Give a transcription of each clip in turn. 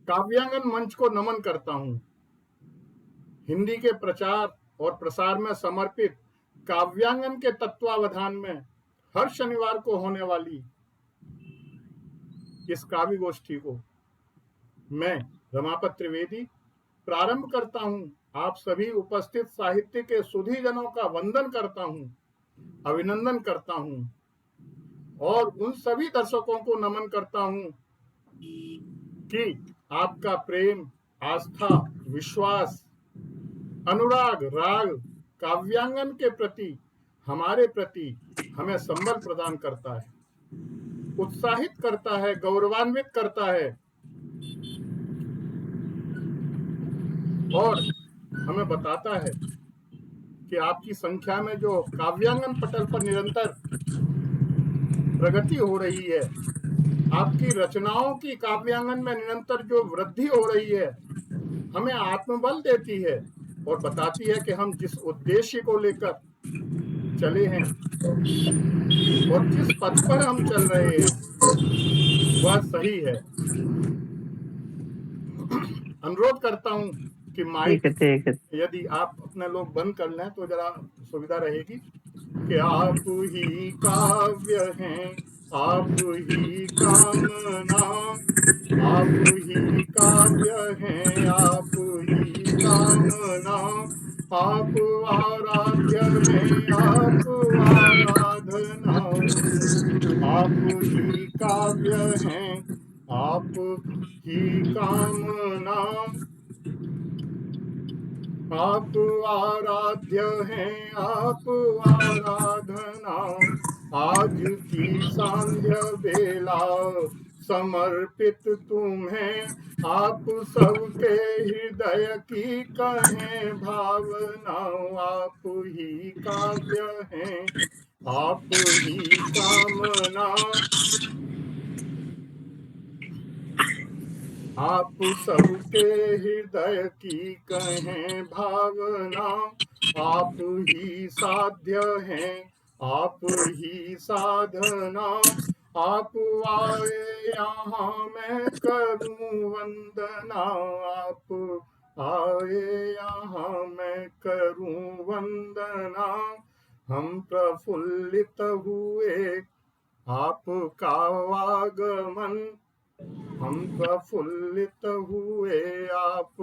काव्यांगन मंच को नमन करता हूं। हिंदी के प्रचार और प्रसार में समर्पित काव्यांगन के तत्वावधान में हर शनिवार को होने वाली इस काव्य गोष्ठी को मैं रमापत त्रिवेदी प्रारंभ करता हूं। आप सभी उपस्थित साहित्य के सुधी जनों का वंदन करता हूं, अभिनंदन करता हूं और उन सभी दर्शकों को नमन करता हूं कि आपका प्रेम, आस्था, विश्वास, अनुराग, राग काव्यांगन के प्रति, हमारे प्रति हमें संबल प्रदान करता है, उत्साहित करता है, गौरवान्वित करता है और हमें बताता है कि आपकी संख्या में जो काव्यांगन पटल पर निरंतर प्रगति हो रही है, आपकी रचनाओं की काव्यांगन में निरंतर जो वृद्धि हो रही है, हमें आत्मबल देती है और बताती है कि हम जिस उद्देश्य को लेकर चले हैं और जिस पथ पर हम चल रहे हैं वह सही है। अनुरोध करता हूं कि माइक ठीक है। यदि आप अपने लोग बंद कर लें तो जरा सुविधा रहेगी कि आप ही काव्य हैं, आप ही कामना, आप ही काव्य हैं, आप ही कामना, आप आराध्य हैं, आप आराधना, आप ही काव्य हैं, आप ही कामना, आप आराध्य हैं, आप आराधना, आज की सांध्य बेला समर्पित तुम्हें, आप सबके हृदय की कहें भावना, आप ही काव्य हैं, आप ही कामना, आप सबके हृदय की कहें भावना, आप ही साध्य हैं, आप ही साधना, आप आए यहाँ मैं करूं वंदना, आप आए यहाँ मैं करूं वंदना, हम प्रफुल्लित हुए आपका आगमन, हम प्रफुल्लित हुए आप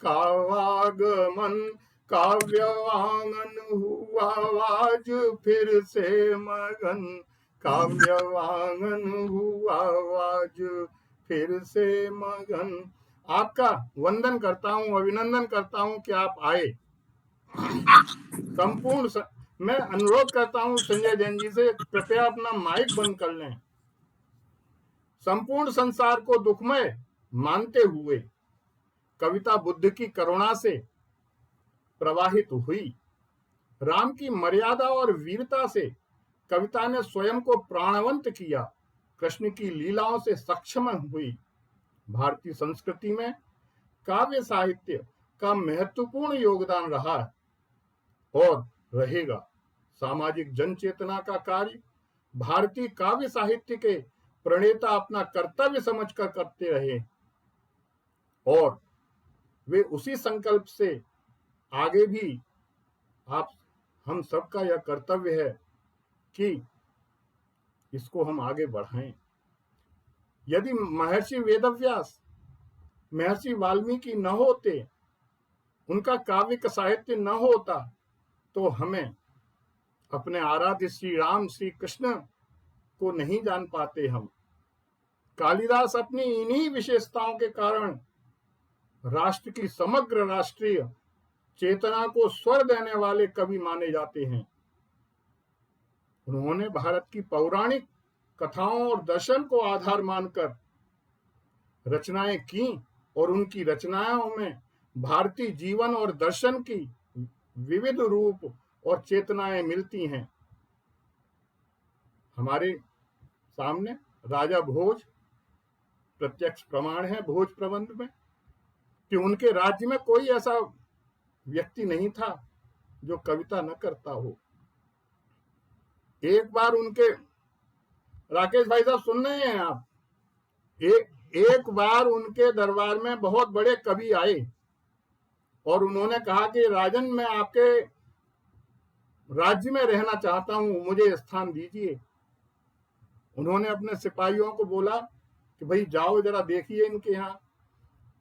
का आगमन, काव्यवांगन हुआ आज फिर से मगन, काव्यवांगन हुआ आज फिर से मगन। आपका वंदन करता हूं, अभिनंदन करता हूं कि आप आए। मैं अनुरोध करता हूं संजय जैन जी से, कृपया अपना माइक बंद कर लें। संपूर्ण संसार को दुखमय मानते हुए कविता बुद्ध की करुणा से प्रवाहित हुई। राम की मर्यादा और वीरता से कविता ने स्वयं को प्राणवंत किया। कृष्ण की लीलाओं से सक्षम हुई। भारतीय संस्कृति में काव्य साहित्य का महत्वपूर्ण योगदान रहा और रहेगा। सामाजिक जन चेतना का कार्य भारतीय काव्य साहित्य के प्रणेता अपना कर्तव्य समझकर करते रहे और वे उसी संकल्प से आगे भी आप हम सबका यह कर्तव्य है कि इसको हम आगे बढ़ाएं। यदि महर्षि वेदव्यास, महर्षि वाल्मीकि न होते, उनका काव्य का साहित्य न होता, तो हमें अपने आराध्य श्री राम, श्री कृष्ण को नहीं जान पाते। हम कालिदास अपनी इन्हीं विशेषताओं के कारण राष्ट्र की समग्र राष्ट्रीय चेतना को स्वर देने वाले कवि माने जाते हैं। उन्होंने भारत की पौराणिक कथाओं और दर्शन को आधार मानकर रचनाएं की और उनकी रचनाओं में भारतीय जीवन और दर्शन की विविध रूप और चेतनाएं मिलती हैं। हमारे सामने राजा भोज प्रत्यक्ष प्रमाण है भोज प्रबंध में कि उनके राज्य में कोई ऐसा व्यक्ति नहीं था जो कविता न करता हो। एक बार उनके, राकेश भाई साहब सुन रहे हैं आप? एक एक बार उनके दरबार में बहुत बड़े कवि आए और उन्होंने कहा कि राजन, मैं आपके राज्य में रहना चाहता हूं, मुझे स्थान दीजिए। उन्होंने अपने सिपाहियों को बोला कि भाई जाओ जरा देखिए इनके यहाँ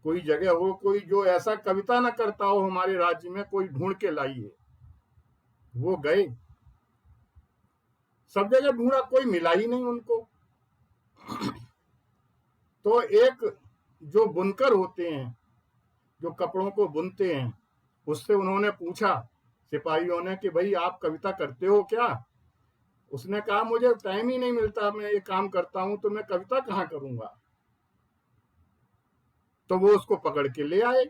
कोई जगह हो, कोई जो ऐसा कविता ना करता हो हमारे राज्य में, कोई ढूंढ के लाइए। वो गए, सब जगह ढूंढा, कोई मिला ही नहीं उनको। तो एक जो बुनकर होते हैं, जो कपड़ों को बुनते हैं, उससे उन्होंने पूछा सिपाहियों ने कि भाई आप कविता करते हो क्या? उसने कहा मुझे टाइम ही नहीं मिलता, मैं ये काम करता हूं, तो मैं कविता कहां करूंगा। तो वो उसको पकड़ के ले आए।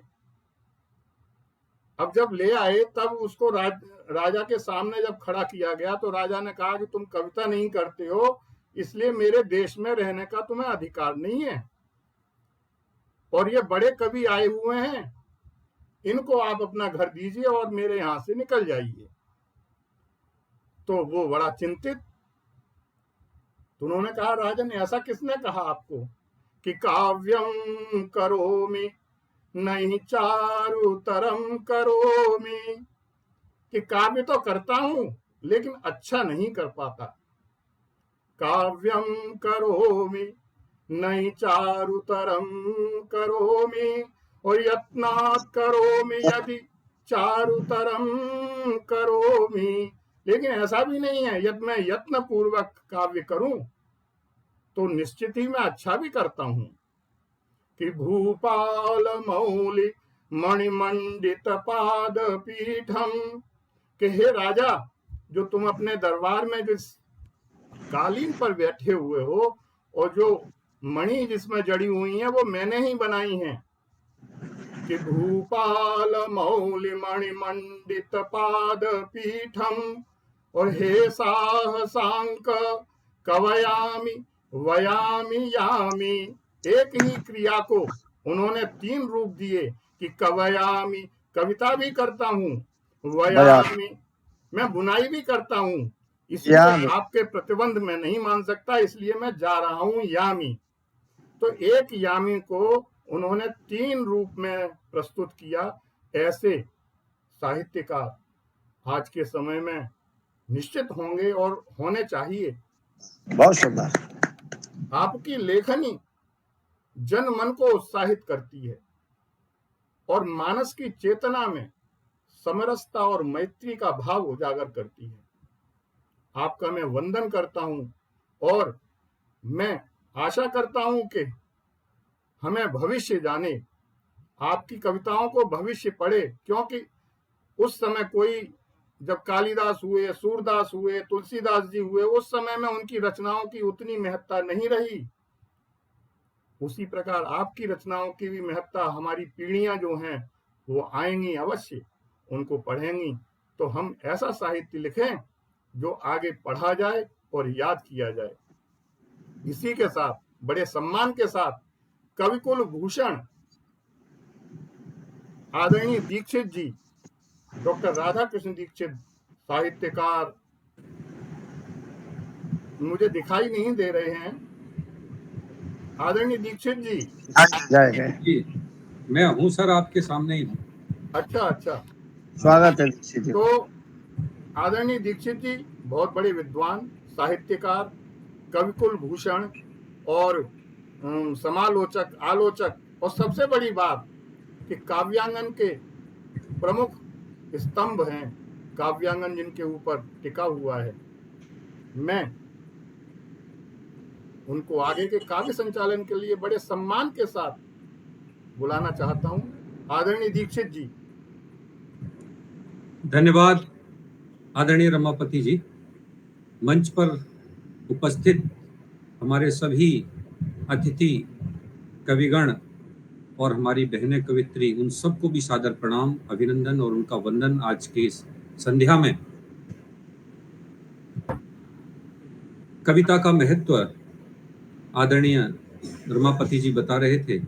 अब जब ले आए तब उसको राजा के सामने जब खड़ा किया गया तो राजा ने कहा कि तुम कविता नहीं करते हो, इसलिए मेरे देश में रहने का तुम्हें अधिकार नहीं है, और ये बड़े कवि आए हुए हैं, इनको आप अपना घर दीजिए और मेरे यहां से निकल जाइए। तो वो बड़ा चिंतित। तो उन्होंने कहा राजन, ऐसा किसने कहा आपको कि काव्यम करोमि नहीं चारुतरम करोमि, कि काव्य तो करता हूं लेकिन अच्छा नहीं कर पाता। काव्यम करोमि नहीं चारुतरम करोमि और यत्नात् करोमि यदि चारुतरम करोमि, लेकिन ऐसा भी नहीं है, यदि मैं यत्न पूर्वक काव्य करूं तो निश्चित ही मैं अच्छा भी करता हूं। कि भूपाल मौलि मणिमंडित पाद पीठम, कि हे राजा, जो तुम अपने दरबार में जिस कालीन पर बैठे हुए हो और जो मणि जिसमें जड़ी हुई है वो मैंने ही बनाई हैं। कि भूपाल मौलि मणिमंडित पाद पीठम और हे साहसांक कवयामी वयामी यामी, एक ही क्रिया को उन्होंने 3 रूप दिए कि कवयामी, कविता भी करता हूं, वयामी, मैं बुनाई भी करता हूं, इसलिए आपके प्रतिबंध में नहीं मान सकता, इसलिए मैं जा रहा हूं यामी। तो एक यामी को उन्होंने 3 रूप में प्रस्तुत किया। ऐसे साहित्यकार आज के समय में निश्चित होंगे और होने चाहिए। बहुत सुंदर। आपकी लेखनी जन मन को उत्साहित करती है और मानस की चेतना में समरसता और मैत्री का भाव उजागर करती है। आपका मैं वंदन करता हूं और मैं आशा करता हूं कि हमें भविष्य जाने, आपकी कविताओं को भविष्य पढ़े, क्योंकि उस समय कोई, जब कालिदास हुए, सूरदास हुए, तुलसीदास जी हुए, उस समय में उनकी रचनाओं की उतनी महत्ता नहीं रही। उसी प्रकार आपकी रचनाओं की भी महत्ता हमारी पीढ़ियां जो हैं वो आएंगी, अवश्य उनको पढ़ेंगी, तो हम ऐसा साहित्य लिखें जो आगे पढ़ा जाए और याद किया जाए। इसी के साथ बड़े सम्मान के साथ कविकुल भूषण आदरणीय दीक्षित जी, डॉक्टर राधा कृष्ण दीक्षित, साहित्यकार, मुझे दिखाई नहीं दे रहे हैं। आदरणीय दीक्षित जी। जी, मैं हूं सर, आपके सामने ही हूं। अच्छा, स्वागत है दीक्षित जी। तो आदरणीय दीक्षित जी बहुत बड़े विद्वान, साहित्यकार, कविकुल भूषण और समालोचक, आलोचक, और सबसे बड़ी बात कि काव्यांगन के प्रमुख स्तंभ हैं, काव्यांगन जिनके ऊपर टिका हुआ है। मैं उनको आगे के काव्य संचालन के लिए बड़े सम्मान के साथ बुलाना चाहता हूं। आदरणीय दीक्षित जी। धन्यवाद आदरणीय रमापति जी। मंच पर उपस्थित हमारे सभी अतिथि कविगण और हमारी बहनें कवित्री, उन सबको भी सादर प्रणाम, अभिनंदन और उनका वंदन। आज की इस संध्या में कविता का महत्व आदरणीय रमापति जी बता रहे थे।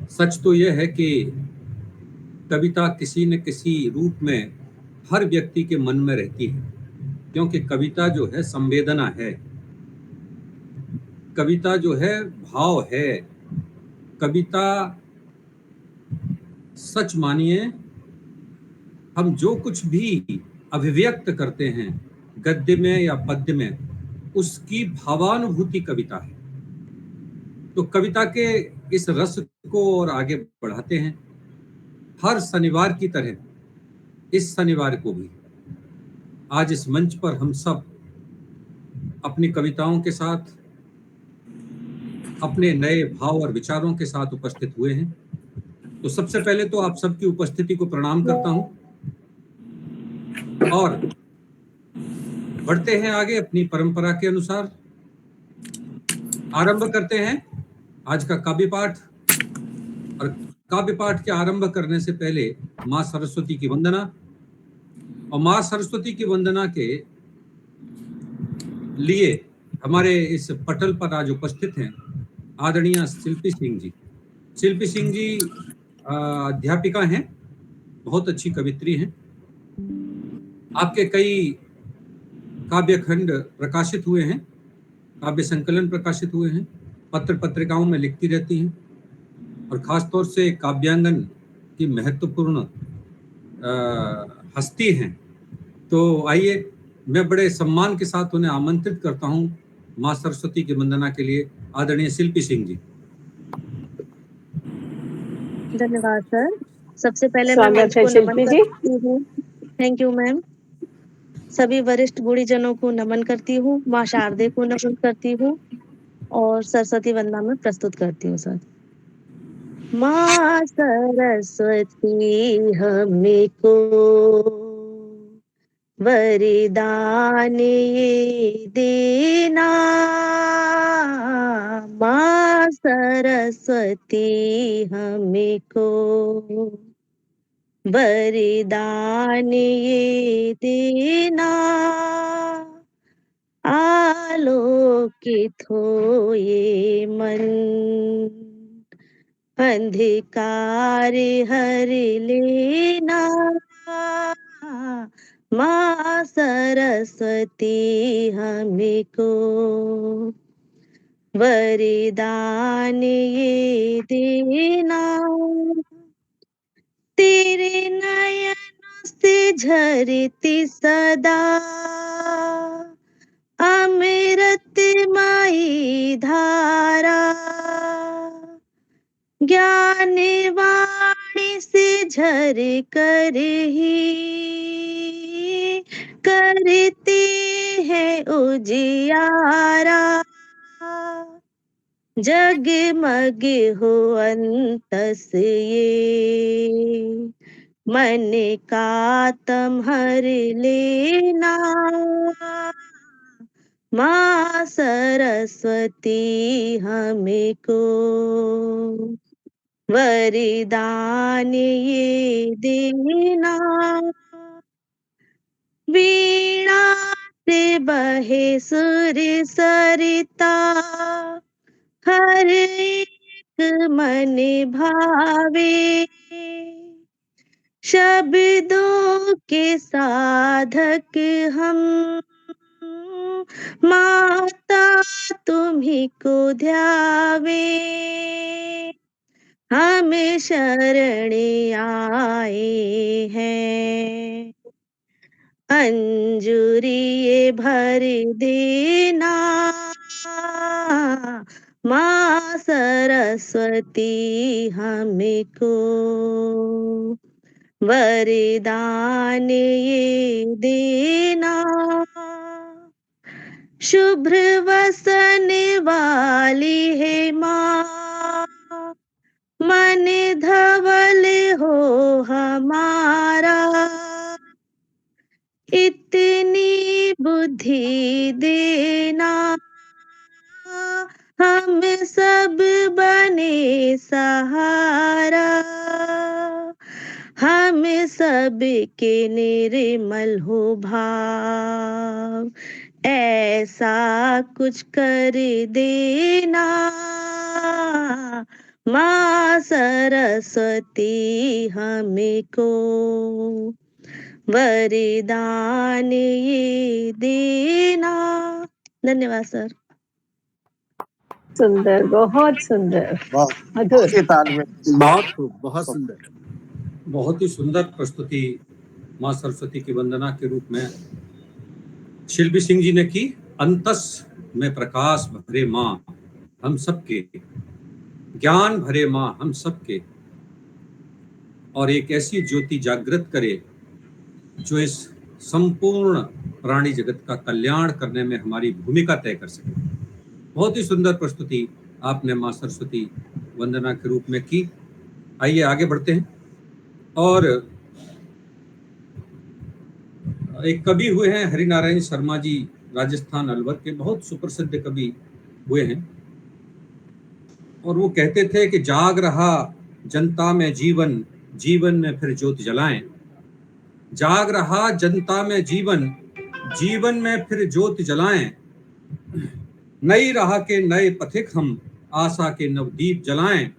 सच तो यह है कि कविता किसी न किसी रूप में हर व्यक्ति के मन में रहती है, क्योंकि कविता जो है संवेदना है। कविता जो है भाव है। कविता सच मानिए, हम जो कुछ भी अभिव्यक्त करते हैं गद्य में या पद्य में, उसकी भावानुभूति कविता है। तो कविता के इस रस को और आगे बढ़ाते हैं। हर शनिवार की तरह इस शनिवार को भी आज इस मंच पर हम सब अपनी कविताओं के साथ, अपने नए भाव और विचारों के साथ उपस्थित हुए हैं। तो सबसे पहले तो आप सबकी उपस्थिति को प्रणाम करता हूं और बढ़ते हैं आगे अपनी परंपरा के अनुसार। आरंभ करते हैं आज का काव्य पाठ। और काव्य पाठ के आरंभ करने से पहले मां सरस्वती की वंदना, और मां सरस्वती की वंदना के लिए हमारे इस पटल पर आज उपस्थित हैं आदरणीय शिल्पी सिंह जी। शिल्पी सिंह जी अध्यापिका हैं, बहुत अच्छी कवित्री हैं। आपके कई काव्य खंड प्रकाशित हुए हैं, काव्य संकलन प्रकाशित हुए हैं, पत्र पत्रिकाओं में लिखती रहती हैं और खासतौर से काव्यांगन की महत्वपूर्ण हस्ती हैं। तो आइए मैं बड़े सम्मान के साथ उन्हें आमंत्रित करता हूं मां सरस्वती की वंदना के लिए। आदरणीय शिल्पी सिंह जी। धन्यवाद सर। सबसे पहले मैं स्वागत मंच है को नमन शिल्पी जी। करती हूँ। Thank you ma'am. सभी वरिष्ठ गुणीजनों को नमन करती हूँ, माँ शारदे को नमन करती हूँ और सरस्वती वंदना में प्रस्तुत करती हूँ सर। माँ सरस्वती हमें को वरदान ये देना, माँ सरस्वती हमें को वरदान ये देना, आलोकित हो ये मन, अंधकार हर लेना, माँ सरस्वती हमें को वरदान ये देना, तेरे नयनों से झरती सदा अमृतमयी धारा, ज्ञान वाणी से झर कर ही करते हैं उजियारा, जगमग हो अंतस ये मन का तम हर लेना, माँ सरस्वती हमें को वरदान ये देना, वीणा से बहे सुर सरिता, हर एक मन भावे, शब्दों के साधक हम माता तुम्ही को ध्यावे, हम शरण आए हैं, अंजुरिये भर देना, माँ सरस्वती हमें को वरदान ये देना, शुभ्र वसन वाली है माँ, मन धवल हो हमारा, इतनी बुद्धि देना, हम सब बने सहारा, हम सब के निर्मल हो भाव, ऐसा कुछ कर देना, माँ सरस्वती हमें को वरदान ये देना। धन्यवाद सर। सुंदर, बहुत सुंदर, बहुत मधुर। अच्छी तालमेल। बहुत खूब, बहुत सुंदर। बहुत ही सुंदर प्रस्तुति माँ सरस्वती की वंदना के रूप में शिल्पी सिंह जी ने की। अंतस में प्रकाश भरे माँ हम सबके, ज्ञान भरे माँ हम सबके, और एक ऐसी ज्योति जागृत करे जो इस संपूर्ण प्राणी जगत का कल्याण करने में हमारी भूमिका तय कर सके। बहुत ही सुंदर प्रस्तुति आपने माँ सरस्वती वंदना के रूप में की। आइए आगे बढ़ते हैं। और एक कवि हुए हैं हरिनारायण शर्मा जी, राजस्थान अलवर के बहुत सुप्रसिद्ध कवि हुए हैं, और वो कहते थे कि जाग रहा जनता में जीवन, जीवन में फिर ज्योत जलाएं। जाग रहा जनता में जीवन, जीवन में फिर ज्योत जलाएं। नई राह के नए पथिक हम, आशा के नवदीप जलाएं।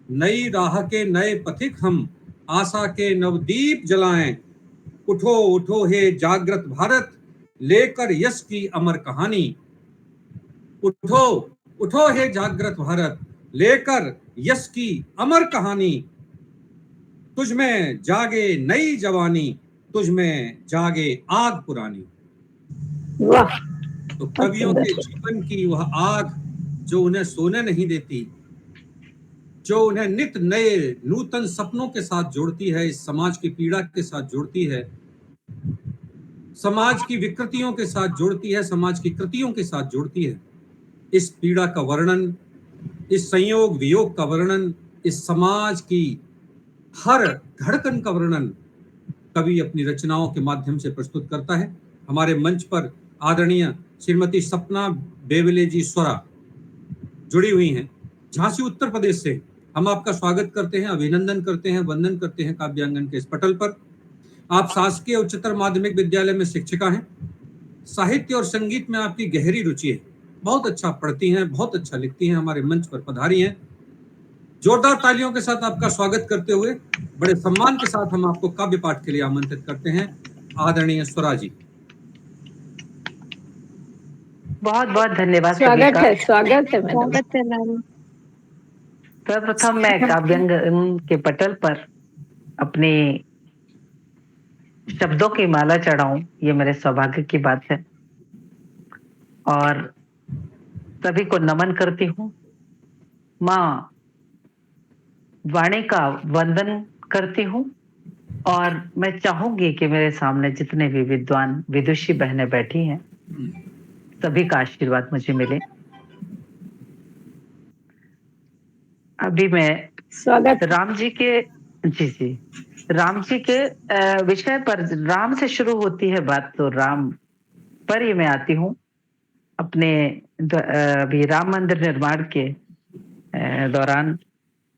नई राह के नए पथिक हम, आशा के नवदीप जलाएं। उठो उठो हे जागृत भारत, लेकर यश की अमर कहानी। उठो उठो हे जागृत भारत, लेकर यश की अमर कहानी। तुझ में जागे नई जवानी, तुझ में जागे आग पुरानी। वाह, तो कवियों के जीवन की वह आग जो उन्हें सोने नहीं देती, जो उन्हें नित नए नूतन सपनों के साथ जोड़ती है, इस समाज की पीड़ा के साथ जोड़ती है, समाज की विकृतियों के साथ जोड़ती है, समाज की कृतियों के साथ जोड़ती है। इस पीड़ा का वर्णन, इस संयोग वियोग का वर्णन, इस समाज की हर धड़कन का वर्णन कवि अपनी रचनाओं के माध्यम से प्रस्तुत करता है। हमारे मंच पर आदरणीय श्रीमती सपना बेवले जी स्वरा जुड़ी हुई हैं, झांसी उत्तर प्रदेश से। हम आपका स्वागत करते हैं, अभिनंदन करते हैं, वंदन करते हैं काव्यांगन के इस पटल पर। आप शासकीय उच्चतर माध्यमिक विद्यालय में शिक्षिका हैं। साहित्य और संगीत में आपकी गहरी रुचि है, बहुत अच्छा पढ़ती हैं, बहुत अच्छा लिखती हैं। हमारे मंच पर पधारी हैं। जोरदार तालियों के साथ आपका स्वागत करते हुए बड़े सम्मान के साथ हम आपको काव्य पाठ के लिए आमंत्रित करते हैं, आदरणीय स्वरा जी। बहुत बहुत धन्यवाद सभी स्वागत का। है, स्वागत है मैडम। स्वागत है मैम। सर्वप्रथम मैं काव्यांगन के पटल पर अपने शब्दों की माला चढ़ाऊं, ये मेरे सौभाग्य की बात है, और सभी को नमन करती हूँ। माँ वाणी का वंदन करती हूँ, और मैं चाहूंगी कि मेरे सामने जितने भी विद्वान विदुषी बहनें बैठी हैं, सभी का आशीर्वाद मुझे मिले। अभी मैं स्वागत। राम जी के राम जी के विषय पर, राम से शुरू होती है बात, तो राम पर ही मैं आती हूँ। अपने अभी राम मंदिर निर्माण के दौरान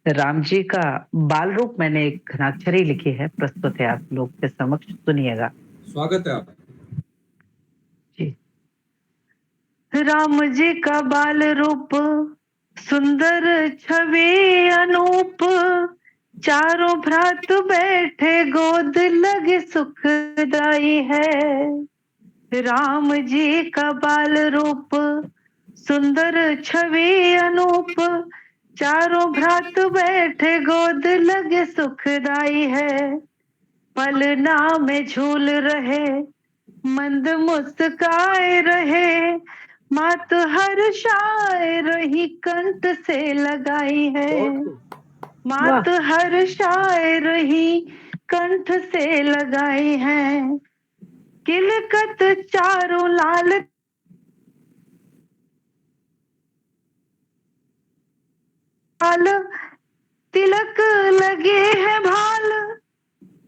राम जी का बाल रूप मैंने एक घनाक्षरी लिखी है, प्रस्तुत है आप लोग के समक्ष, सुनिएगा। स्वागत है आप जी। राम जी का बाल रूप सुंदर छवि अनूप, चारों भ्रात बैठे गोद लगे सुखदाई है। राम जी का बाल रूप सुंदर छवि अनूप, चारों भ्रात बैठे गोद लगे सुखदाई है। पलना में झूल रहे मंद मुस्काए रहे, मात हर्षाए रही कंठ से लगाई है। मात हर्षाए रही कंठ से लगाई है। किलकत चारों लाल तिलक लगे है भाल,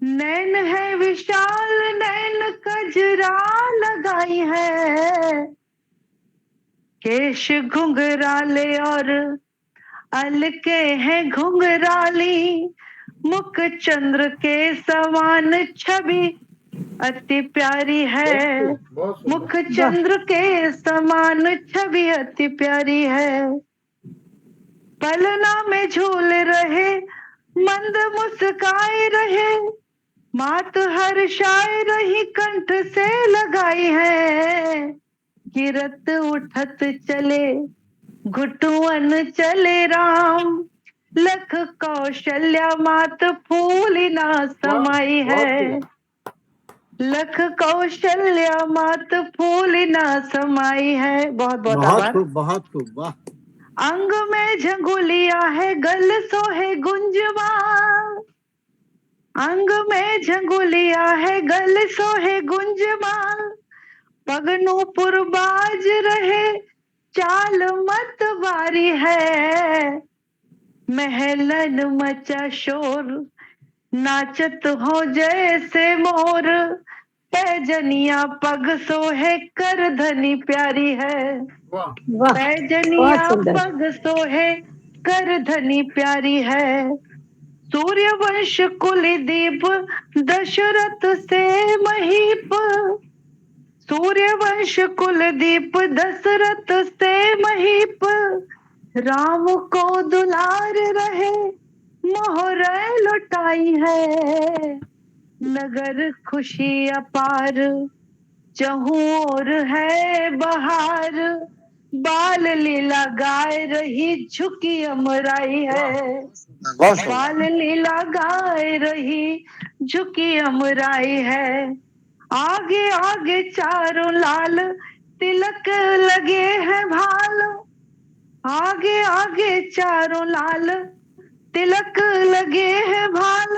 नैन है विशाल नैन कजरा लगाई है। केश घुंघराले और अलके हैं घुंघराली, मुख चंद्र के समान छवि अति प्यारी है। मुख चंद्र के समान छवि अति प्यारी है। पलना में झूल रहे मंद मुस्काए रहे, मात हर्षाए रही कंठ से लगाई है। गिरत उठत चले घुटुअन चले राम, लख कौशल्या मात फूल ना समाई है। लख कौशल्या मात फूल ना समाई है। बहुत बहुत बहुत आभार। खूब, बहुत खूब, वाह। अंग में झंगुलिया है, गल सोहे गुंजवान। अंग में झंगुलिया है, गल सोहे गुंजवान। पगनू पुरबाज रहे, चाल मत बारी है। महलन मचा शोर, नाचत हो जैसे मोर। पैजनिया पग सोहे, कर धनी प्यारी है। वाह वाह, पैजनिया बहुत सुंदर। पग सोहे, कर धनी प्यारी है। सूर्य वंश कुलदीप, दशरथ से महीप। सूर्य वंश कुलदीप, दशरथ से महीप। राम को दुलार रहे, मोहर लुटाई है। नगर खुशी अपार, चहु ओर है बहार। बाल लीला गाय रही, झुकी अमराई है। बहुत सुंदर। बाल लीला गाय रही, झुकी अमराई है। आगे आगे चारों लाल, तिलक लगे हैं भाल। आगे आगे चारों लाल, तिलक लगे हैं भाल।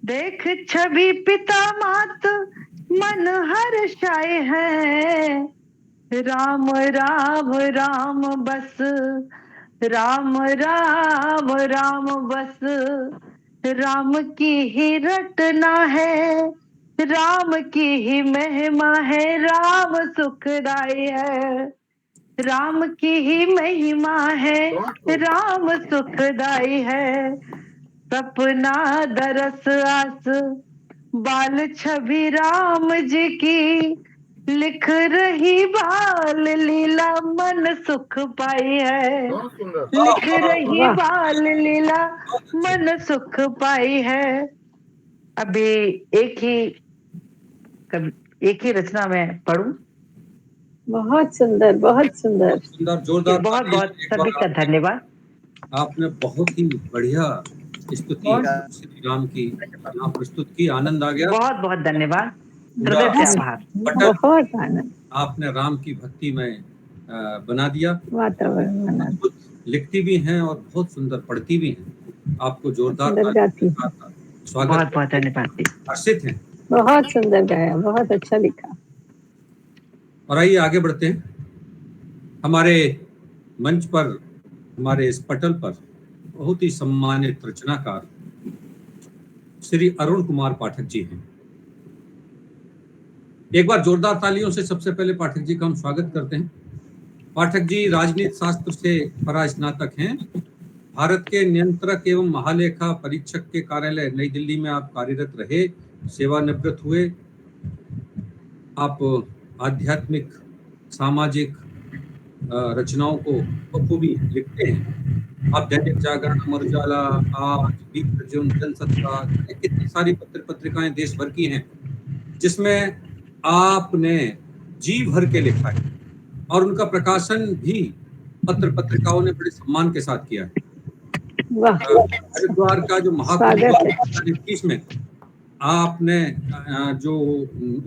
देख छवि पिता मात, मन हर्षाए है। राम राम राम बस, राम राम राम बस। राम की ही रटना है, राम की ही महिमा है। राम सुखदाई है, राम की ही महिमा है। राम सुखदाई है। सपना दरस आस, बाल छवि राम जी की। लिख रही बाल लीला, मन सुख पाई है। बहुत सुंदर। लिख रही वाह। बाल लीला, मन सुख पाई है। अभी एक ही रचना में पढ़ूं। बहुत सुंदर, बहुत सुंदर। सुंदर, जोरदार बहुत तालियां बहुत एक सभी बार का धन्यवाद। आपने बहुत ही बढ़िया स्तुति श्री राम की यहाँ प्रस्तुत की। आनंद आ गया। बहुत बहुत धन्यवाद, पूरा हृदय से आभार। पटल बहुत आनंद। आपने राम की भक्ति में बना दिया। वातावरण बना। अद्भुत लिखती भी हैं और बहुत सुंदर पढ़ती भी हैं। आपको जोरदार सुंदर गाती है। स्वागत। बहुत बहुत धन्यवाद। हर्षित हैं। बहुत सुंदर गाया, बहुत अच्छा लिखा। और आइए आगे बढ़ते हैं। हमारे मंच पर, हमारे इस पटल पर बहुत ही सम्मानित रचनाकार श्री अरुण कुमार पाठक जी हैं। एक बार जोरदार तालियों से सबसे पहले पाठक जी का हम स्वागत करते हैं। पाठक जी राजनीति शास्त्र से परास्नातक हैं। भारत के नियंत्रक एवं महालेखा परीक्षक के कार्यालय नई दिल्ली में आप कार्यरत रहे, सेवानिवृत्त हुए। आप आध्यात्मिक, सामाजिक रचनाओं को बखूबी लिखते हैं। आप दैनिक जागरण, अमर उजाला, आज, बीस जून, जनसत्ता, कितनी सारी पत्रिकाएं देश भर की हैं जिसमें आपने जी भर के लिखा है और उनका प्रकाशन भी पत्रिकाओं ने बड़े सम्मान के साथ किया है। हरिद्वार का जो महाकुंभ 2021 में आपने जो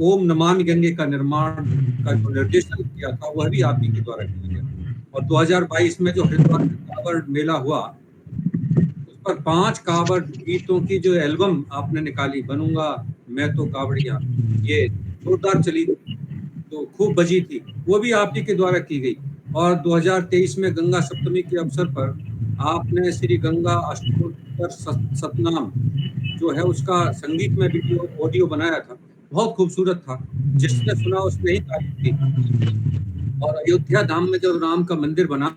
ओम नमामि गंगे का निर्माण का जो निर्देशन किया था वह भी आप ही के द्वारा किया गया। और 2022 में जो हरिद्वार कांवड़ मेला हुआ उस पर 5 कांवड़ गीतों की जो एल्बम आपने निकाली, बनूंगा मैं तो कांवड़िया, ये जोरदार चली, तो खूब बजी थी, वो भी आप ही के द्वारा की गई। और 2023 में गंगा सप्तमी के अवसर पर आपने श्री गंगा अष्टोत्तर सतनाम जो है उसका संगीत में वीडियो ऑडियो बनाया था, बहुत खूबसूरत था, जिसने सुना उसने ही तारीफ की। और अयोध्या धाम में जब राम का मंदिर बना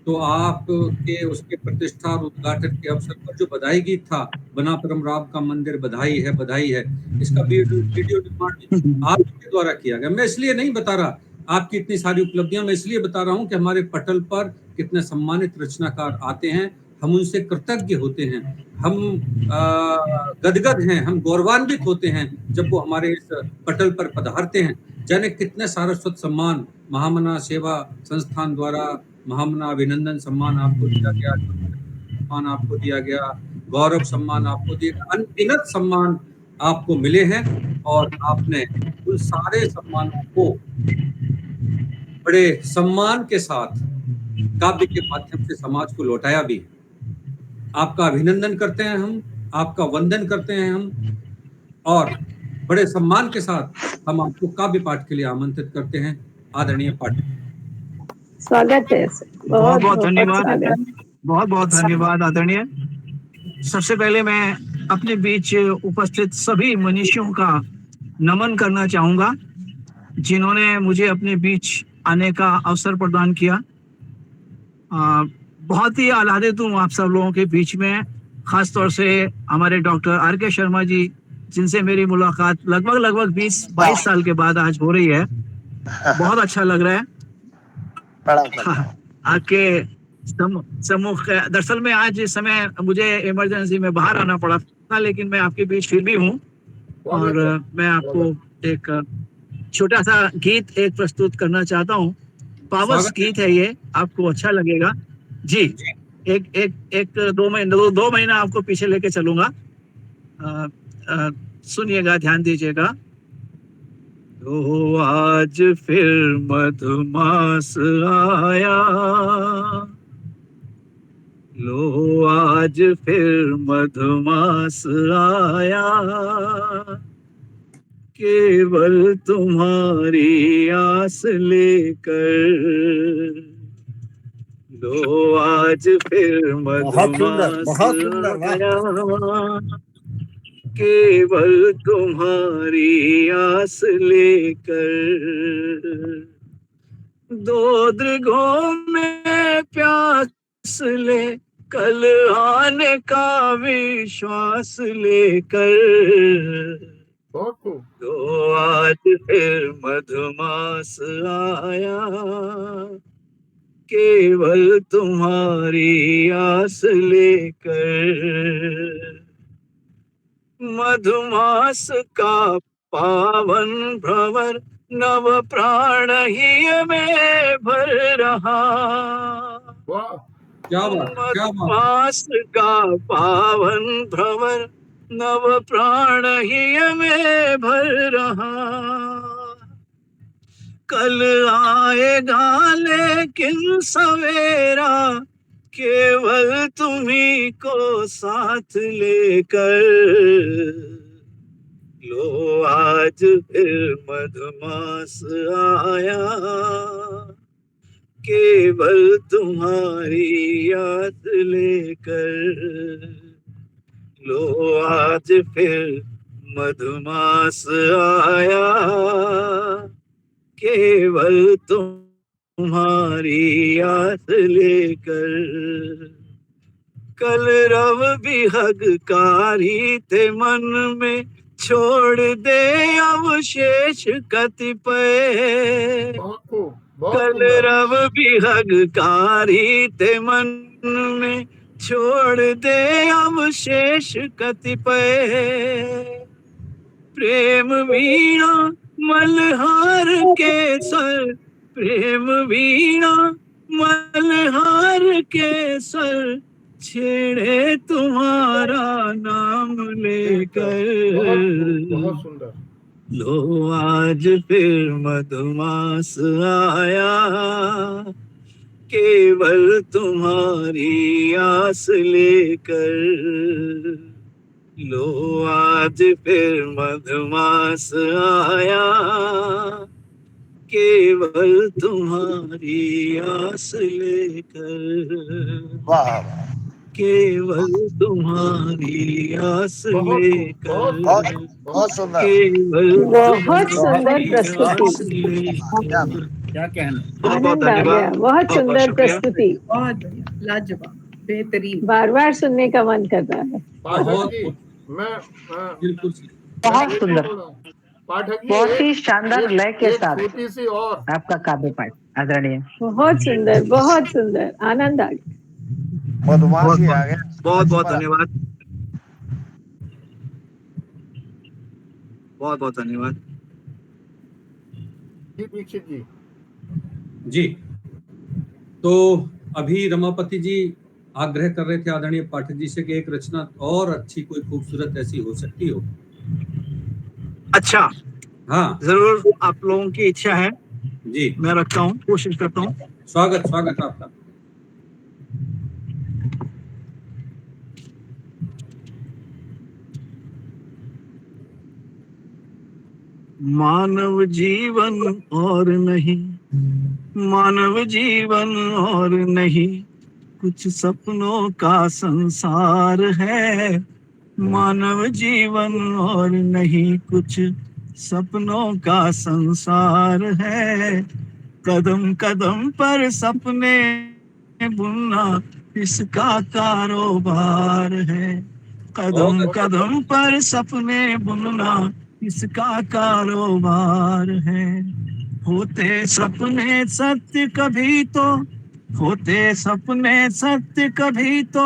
तो आपके उसके प्रतिष्ठा और उद्घाटन के अवसर पर जो बधाई गीत था, बना परम राम का मंदिर बधाई है, इसका वीडियो निर्माण आपके द्वारा किया गया। मैं इसलिए नहीं बता रहा आपकी इतनी सारी उपलब्धियां, मैं इसलिए बता रहा हूं कि हमारे पटल पर कितने सम्मानित रचनाकार आते हैं, हम उनसे कृतज्ञ होते हैं, हम गदगद हैं, हम गौरवान्वित होते हैं जब वो हमारे इस पटल पर पधारते हैं। जाने कितने सारस्वत सम्मान महामना सेवा संस्थान द्वारा महामना अभिनंदन सम्मान आपको दिया गया, सम्मान आपको दिया गया, गौरव सम्मान आपको दिया गया, अनगिनत सम्मान आपको मिले हैं और आपने उन सारे सम्मानों को बड़े सम्मान के साथ काव्य के माध्यम से समाज को लौटाया भी। आपका अभिनंदन करते हैं हम, आपका वंदन करते हैं हम और बड़े सम्मान के साथ हम आपको काव्य पाठ के लिए आमंत्रित करते हैं। आदरणीय पाठक, स्वागत है सर, बहुत बहुत धन्यवाद, स्वागत। बहुत बहुत धन्यवाद आदरणीय। सबसे पहले मैं अपने बीच उपस्थित सभी मनीषियों का नमन करना चाहूंगा जिन्होंने मुझे अपने बीच आने का अवसर प्रदान किया। बहुत ही आह्लादित हूँ आप सब लोगों के बीच में, खास तौर से हमारे डॉक्टर RK शर्मा जी जिनसे मेरी मुलाकात लगभग 20-22 साल के बाद आज हो रही है। बहुत अच्छा लग रहा है आपके सम्मुख। दरअसल में आज इस समय मुझे इमरजेंसी में बाहर आना पड़ा था, लेकिन मैं आपके बीच फिर भी हूँ और मैं आपको एक छोटा सा गीत प्रस्तुत करना चाहता हूँ। पावस गीत है ये, आपको अच्छा लगेगा जी। एक 2 महीना आपको पीछे लेके चलूंगा, सुनिएगा, ध्यान दीजिएगा। तो आज फिर मधुमास आया, लो आज फिर मधुमास आया, केवल तुम्हारी आस लेकर, लो आज फिर मधुमास आया, केवल तुम्हारी आस लेकर, दो दृगों में प्यास ले कल आने का विश्वास लेकर, तो आज फिर मधुमास आया, केवल तुम्हारी आस लेकर। मधुमास का पावन भंवर नव प्राण ही में भर रहा, मधुमास का पावन भंवर नव प्राण ही में भर रहा, कल आएगा लेकिन सवेरा, केवल तुम्ही को साथ लेकर, लो आज फिर मधुमास आया, केवल तुम्हारी याद लेकर, लो आज फिर मधुमास आया, केवल तुम्हारी याद लेकर। कल रव विहगकारी थे मन में, छोड़ दे अवशेष कतिपय, कल रव विहगकारी थे मन में, छोड़ दे अवशेष कतिपय, प्रेम वीणा मल्हार के सर, प्रेम वीणा मल्हार के सर, छेड़े तुम्हारा नाम लेकर, बहुत सुंदर। लो आज फिर मधुमास आया, केवल तुम्हारी आस लेकर, लो आज फिर मधुमास आया, केवल तुम्हारी आस लेकर, केवल तुम्हारी आस लेकर, बहुत सुंदर, केवल बहुत सुंदर प्रस्तुति, क्या कहना। आनंद आ गया। बहुत सुंदर प्रस्तुति, बहुत बढ़िया, लाजवाब, बेहतरीन। बार बार सुनने का मन कर रहा है। पाठक जी, मैं बहुत सुंदर, पाठक जी, बहुत ही शानदार लय के साथ छोटी सी और आपका काव्य पाठ आदरणीय। बहुत सुंदर, बहुत सुंदर, आनंद आ गया। मधुमास ही आ गया। बहुत बहुत धन्यवाद, बहुत बहुत धन्यवाद जी। दीक्षित जी जी, तो अभी रमापति जी आग्रह कर रहे थे आदरणीय पाठक जी से कि एक रचना और अच्छी कोई खूबसूरत ऐसी हो सकती हो। अच्छा, हाँ जरूर, आप लोगों की इच्छा है जी, मैं रखता हूँ, कोशिश करता हूँ। स्वागत आपका। मानव जीवन और नहीं, मानव जीवन और नहीं, कुछ सपनों का संसार है। मानव जीवन और नहीं, कुछ सपनों का संसार है। कदम कदम पर सपने बुनना इसका कारोबार है। कदम कदम पर सपने बुनना इसका कारोबार है। होते सपने सत्य कभी तो, होते सपने सत्य कभी तो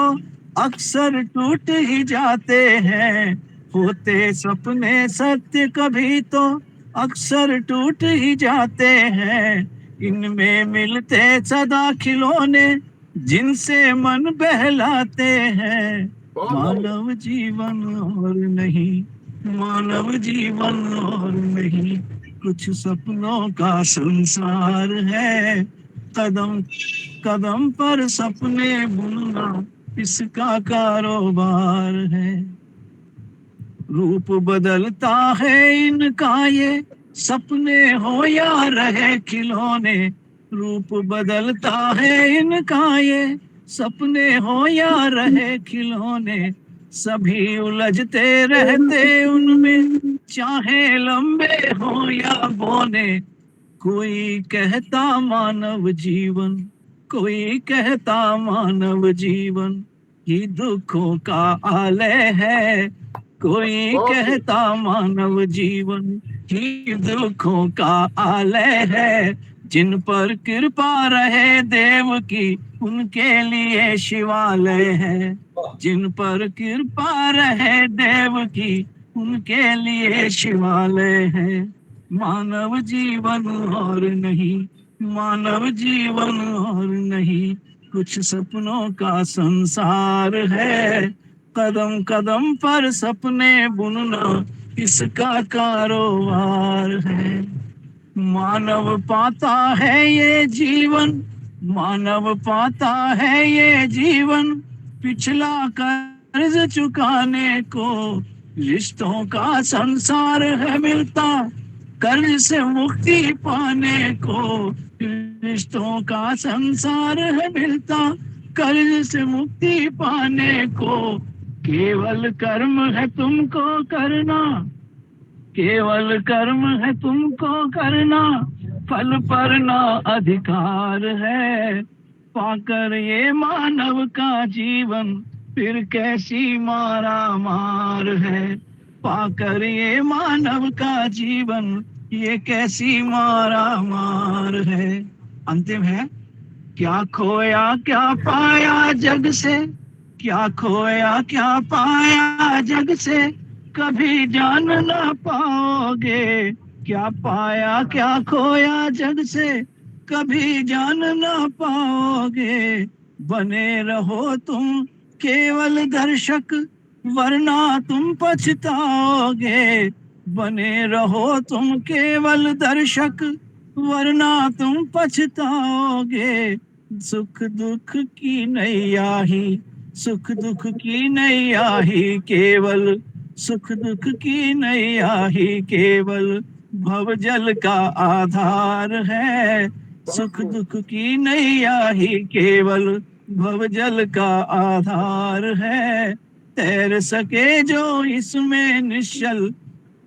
अक्सर टूट ही जाते हैं। होते सपने सत्य कभी तो अक्सर टूट ही जाते हैं। इनमें मिलते सदा खिलौने जिनसे मन बहलाते हैं। मानव जीवन और नहीं, मानव जीवन और नहीं, कुछ सपनों का संसार है। कदम कदम पर सपने बुनना इसका कारोबार है। रूप बदलता है इनका ये, सपने हो या रहे खिलौने। रूप बदलता है इनका ये, सपने हो या रहे खिलौने। सभी उलझते रहते उनमें, चाहे लंबे हो या बोने। कोई कहता मानव जीवन, कोई कहता मानव जीवन ही दुखों का आलय है। कोई कहता मानव जीवन ही दुखों का आलय है। जिन पर कृपा रहे देव की उनके लिए शिवालय है। जिन पर कृपा रहे देव की उनके लिए शिवालय है। मानव जीवन और नहीं, मानव जीवन और नहीं, कुछ सपनों का संसार है। कदम कदम पर सपने बुनना इसका कारोबार है। मानव पाता है ये जीवन, मानव पाता है ये जीवन, पिछला कर्ज चुकाने को। रिश्तों का संसार है मिलता, कर्ज से मुक्ति पाने को। रिश्तों का संसार है मिलता, कर्ज से मुक्ति पाने को। केवल कर्म है तुमको करना, केवल कर्म है तुमको करना, फल पर ना अधिकार है। पाकर ये मानव का जीवन फिर कैसी मारा मार है। पाकर ये मानव का जीवन ये कैसी मारा मार है। अंतिम है, क्या खोया क्या पाया जग से, क्या खोया क्या पाया जग से, कभी जान ना पाओगे। क्या पाया क्या खोया जग से, कभी जान ना पाओगे। बने रहो तुम केवल दर्शक, वरना तुम पछताओगे। बने रहो तुम केवल दर्शक, वरना तुम पछताओगे। सुख दुख की नैया ही, सुख दुख की नैया ही केवल, सुख दुख की नैया ही केवल भव जल का आधार है। सुख दुख की नैया ही केवल भव जल का आधार है। तैर सके जो इसमें निश्चल,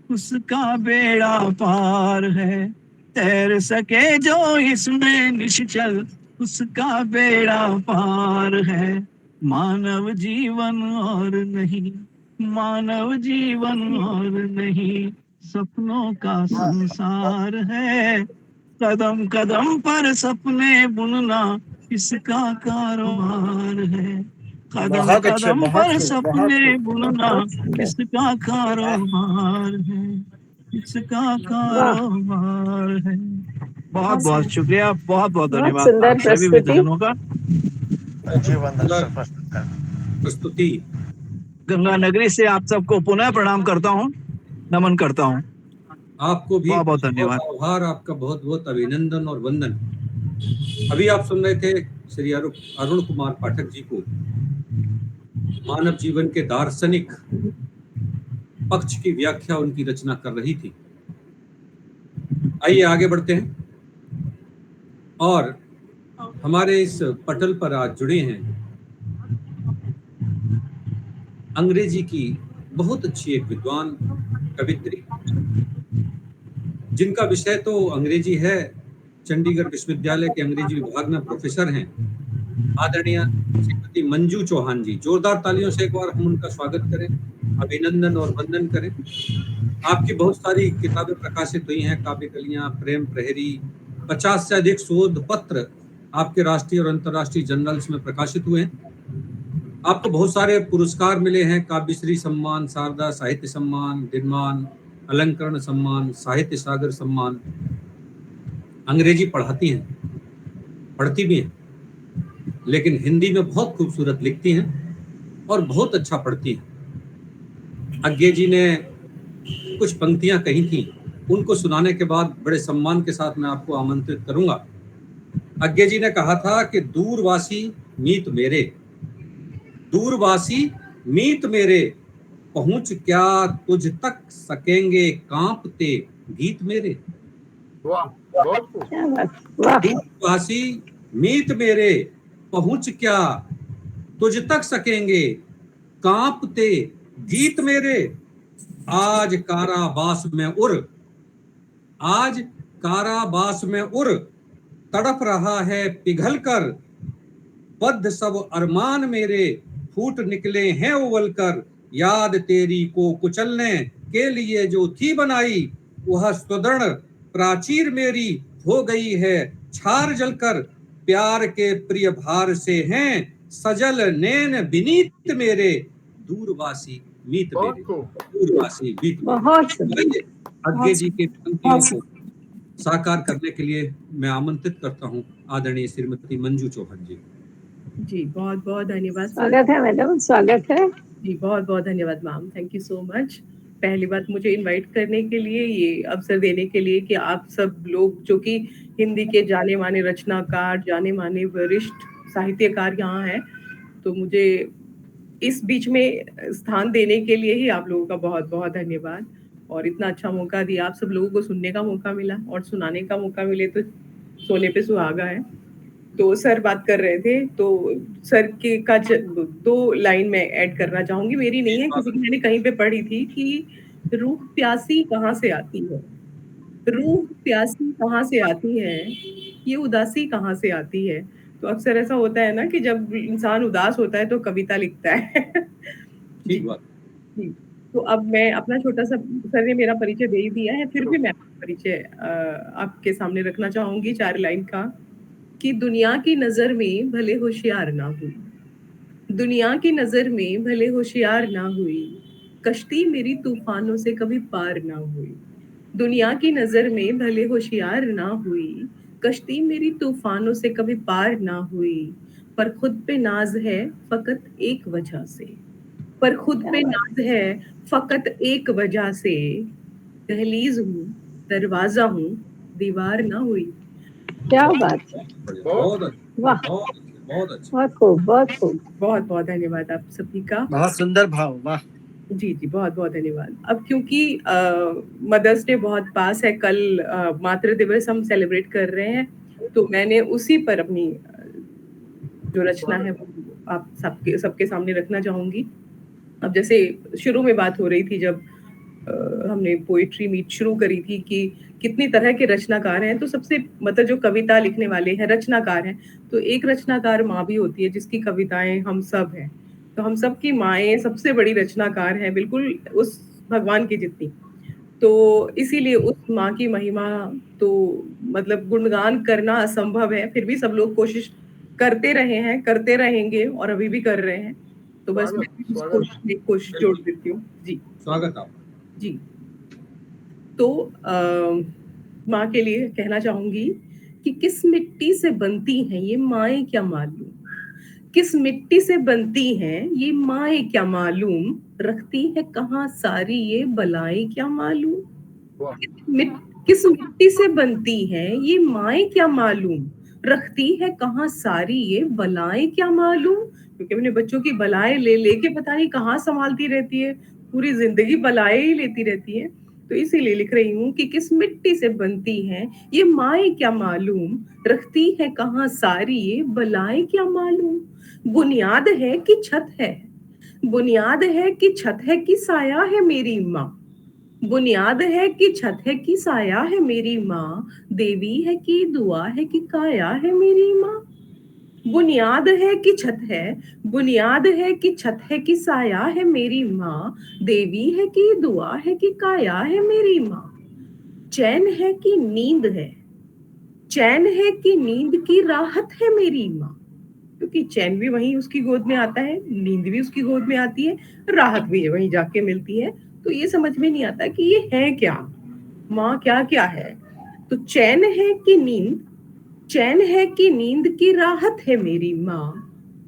उसका बेड़ा पार है। तैर सके जो इसमें निश्चल, उसका बेड़ा पार है। मानव जीवन और नहीं, मानव जीवन और नहीं, सपनों का संसार है। कदम कदम पर सपने बुनना इसका कारोबार है। कदम कदम पर सपने बुनना इसका कारोबार है, इसका कारोबार है। बहुत बहुत शुक्रिया, बहुत बहुत बहुत धन्यवाद सुंदर आप सभी प्रस्तुति। विद्वानों का। जीवन दर्शन प्रस्तुत कर प्रस्तुति गंगा नगरी से आप सबको पुनः प्रणाम करता हूँ, नमन करता हूँ। आपको भी बहुत बहुत बहुत धन्यवाद। आभार, आपका बहुत बहुत अभिनंदन और वंदन। अभी आप सुन रहे थे श्री अरुण कुमार पाठक जी को मानव जीवन के दार्शनिक पक्ष की व्याख्या उनकी रचना कर रही थी। आइए आगे बढ़ते हैं और हमारे इस पटल पर आज जुड़े हैं अंग्रेजी की बहुत अच्छी एक विद्वान कवित्री, जिनका विषय तो अंग्रेजी है, चंडीगढ़ विश्वविद्यालय के अंग्रेजी विभाग में प्रोफेसर हैं, आदरणीय श्रीमती मंजू चौहान जी। जोरदार तालियों से एक बार हम उनका स्वागत करें, अभिनंदन और वंदन करें। आपकी बहुत सारी किताबें प्रकाशित हुई हैं, काव्य कलियां, प्रेम प्रहरी, 50 से अधिक शोध पत्र आपके राष्ट्रीय और अंतर्राष्ट्रीय जर्नल्स में प्रकाशित हुए हैं। आपको बहुत सारे पुरस्कार मिले हैं, काव्यश्री सम्मान, शारदा साहित्य सम्मान, दिनमान अलंकरण सम्मान, साहित्य सागर सम्मान। अंग्रेजी पढ़ाती हैं, पढ़ती भी हैं, लेकिन हिंदी में बहुत खूबसूरत लिखती हैं और बहुत अच्छा पढ़ती हैं। अज्ञे जी ने कुछ पंक्तियां कही थी, उनको सुनाने के बाद बड़े सम्मान के साथ मैं आपको आमंत्रित करूंगा। अज्ञे जी ने कहा था कि दूरवासी मीत मेरे, दूरवासी मीत मेरे, पहुंच क्या तुझ तक सकेंगे कांपते गीत मेरे। वाह, बहुत खूब। क्या बात, वाह। दूरवासी मीत मेरे, पहुंच क्या तुझ तक सकेंगे कांपते गीत मेरे। आज कारावास में उर, आज कारावास में उर, तड़प रहा है पिघल कर, बद्ध सब अरमान मेरे, फूट निकले हैं उबल कर, याद तेरी को कुचलने के लिए जो थी बनाई, वह सुदृढ़ प्राचीर मेरी हो गई है छार जलकर, प्यार के प्रिय भार से हैं सजल नैन विनीत मेरे, दूरवासी मीत बहुत मेरे, खूब। दूरवासी मीत मेरे। बहुत सुंदर। आइए, अज्ञे जी के पंक्तियों को साकार करने के लिए मैं आमंत्रित करता हूं आदरणीय श्रीमती मंजू चौहान जी। जी बहुत बहुत धन्यवाद सर। स्वागत है मैडम, स्वागत है। जी बहुत बहुत धन्यवाद ma'am, thank you so much. पहली बात मुझे इनवाइट करने के लिए, ये अवसर देने के लिए कि आप सब लोग जो कि हिंदी के जाने माने रचनाकार, जाने माने वरिष्ठ साहित्यकार यहाँ हैं, तो मुझे इस बीच में स्थान देने के लिए ही आप लोगों का बहुत बहुत धन्यवाद। और इतना अच्छा मौका दिया, आप सब लोगों को सुनने का मौका मिला और सुनाने का मौका मिले तो सोने पे सुहागा है। तो सर बात कर रहे थे, तो सर के का 2 लाइन में ऐड करना चाहूंगी, मेरी नहीं है, किसी की मैंने कहीं पे पढ़ी थी कि रूह प्यासी कहाँ से आती है, रूह प्यासी कहाँ से आती है, ये उदासी कहाँ से आती है। तो अक्सर ऐसा होता है ना कि जब इंसान उदास होता है तो कविता लिखता है। ठीक बात। जी, तो अब मैं अपना छोटा सा, सर ने मेरा परिचय दे ही दिया है, फिर भी मैं अपना परिचय आपके सामने रखना चाहूंगी 4 लाइन का, कि दुनिया की नजर में भले होशियार ना हुई, दुनिया की नजर में भले होशियार ना हुई, कश्ती मेरी तूफानों से कभी पार ना हुई, दुनिया की नजर में भले होशियार ना हुई, कश्ती मेरी तूफानों से कभी पार ना हुई, पर खुद पे नाज है फकत एक वजह से, पर खुद पे नाज है फकत एक वजह से, दहलीज हूँ दरवाजा हूँ दीवार ना हुई। क्या बात है, बहुत अच्छा, वाह, बहुत अच्छा, बहुत अच्छा। बहुत खूब, बहुत खूब। बहुत बहुत धन्यवाद आप सभी का। बहुत सुंदर भाव, वाह। जी जी बहुत बहुत धन्यवाद। अब क्योंकि मदर्स डे बहुत पास है, कल मातृ दिवस हम सेलिब्रेट कर रहे हैं, तो मैंने उसी पर अपनी जो रचना है वो आप सबके सामने रखना चाहूंगी। अब जैसे शुरू में बात हो रही थी, जब हमने पोइट्री मीट शुरू करी थी कि कितनी तरह के रचनाकार हैं, तो सबसे मतलब जो कविता लिखने वाले हैं रचनाकार हैं, तो एक रचनाकार माँ भी होती है जिसकी कविताएं हम सब हैं, तो हम सब की माएँ सबसे बड़ी रचनाकार हैं, बिल्कुल उस भगवान की जितनी। तो इसीलिए उस माँ की महिमा तो मतलब गुणगान करना असंभव है, फिर भी सब लोग कोशिश करते रहे हैं, करते रहेंगे और अभी भी कर रहे हैं। तो बस मैं इस कोशिश में कोशिश जोड़ देती हूँ। जी स्वागत आप जी। तो माँ के लिए कहना चाहूंगी कि किस मिट्टी से बनती हैं ये माएँ क्या मालूम, किस मिट्टी से बनती हैं ये माएँ क्या मालूम, रखती है कहाँ सारी ये बलाएं क्या मालूम। वाह, किस मिट्टी से बनती हैं ये माएँ क्या मालूम, रखती है कहाँ सारी ये बलाएं क्या मालूम। क्योंकि अपने बच्चों की बलाएं ले लेके पता नहीं कहाँ संभालती रहती है, पूरी जिंदगी बलाएं ही लेती रहती है। तो इसीलिए लिख रही हूँ कि किस मिट्टी से बनती हैं ये माएँ क्या मालूम, रखती है कहाँ सारी ये बलाएं क्या मालूम। बुनियाद है कि छत है, बुनियाद है कि छत है कि साया है मेरी माँ, बुनियाद है कि छत है कि साया है मेरी माँ, देवी है कि दुआ है कि काया है मेरी माँ। बुनियाद है कि छत है, बुनियाद है कि छत है कि साया है मेरी माँ, देवी है कि दुआ है कि काया है मेरी माँ। चैन है कि नींद है, चैन है कि नींद की राहत है मेरी माँ, क्योंकि चैन भी वहीं उसकी गोद में आता है, नींद भी उसकी गोद में आती है, राहत भी वहीं जाके मिलती है। तो ये समझ में नहीं आता कि ये है क्या, माँ क्या क्या है। तो चैन है कि नींद, चैन है कि नींद की राहत है मेरी माँ,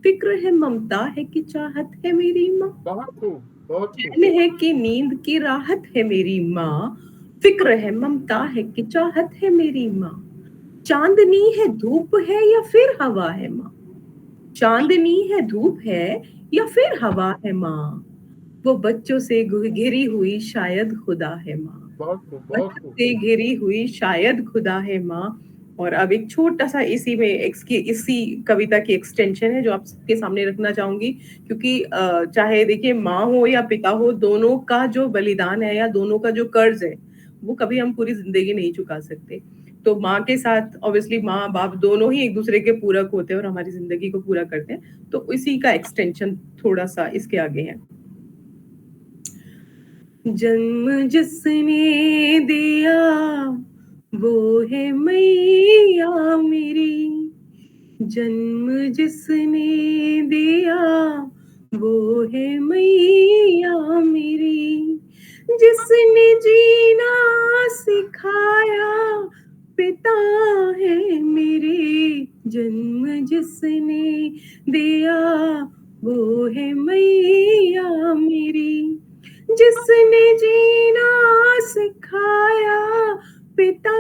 फिक्र है ममता है कि चाहत है मेरी माँ। बहुत खूब, बहुत खूब। चैन है कि नींद की राहत है मेरी माँ, फिक्र है ममता है कि चाहत है मेरी माँ। चांदनी है धूप है या फिर हवा है माँ, चांदनी है धूप है या फिर हवा है माँ, वो बच्चों से घिरी हुई शायद खुदा है माँ, बहुत खूब, बहुत बच्चों खूब। से घिरी हुई शायद खुदा है माँ। और अब एक छोटा सा इसी में इसी कविता की एक्सटेंशन है जो आप सबके सामने रखना चाहूंगी, क्योंकि चाहे देखिए माँ हो या पिता हो, दोनों का जो बलिदान है या दोनों का जो कर्ज है वो कभी हम पूरी जिंदगी नहीं चुका सकते। तो माँ के साथ ऑब्वियसली माँ बाप दोनों ही एक दूसरे के पूरक होते हैं और हमारी जिंदगी को पूरा करते हैं। तो इसी का एक्सटेंशन थोड़ा सा इसके आगे है। जन्म जिसने दिया वो है मैया मेरी, जन्म जिसने दिया वो है मैया मेरी, जिसने जीना सिखाया पिता है मेरे, जन्म जिसने दिया वो है मैया मेरी, जिसने जीना सिखाया पिता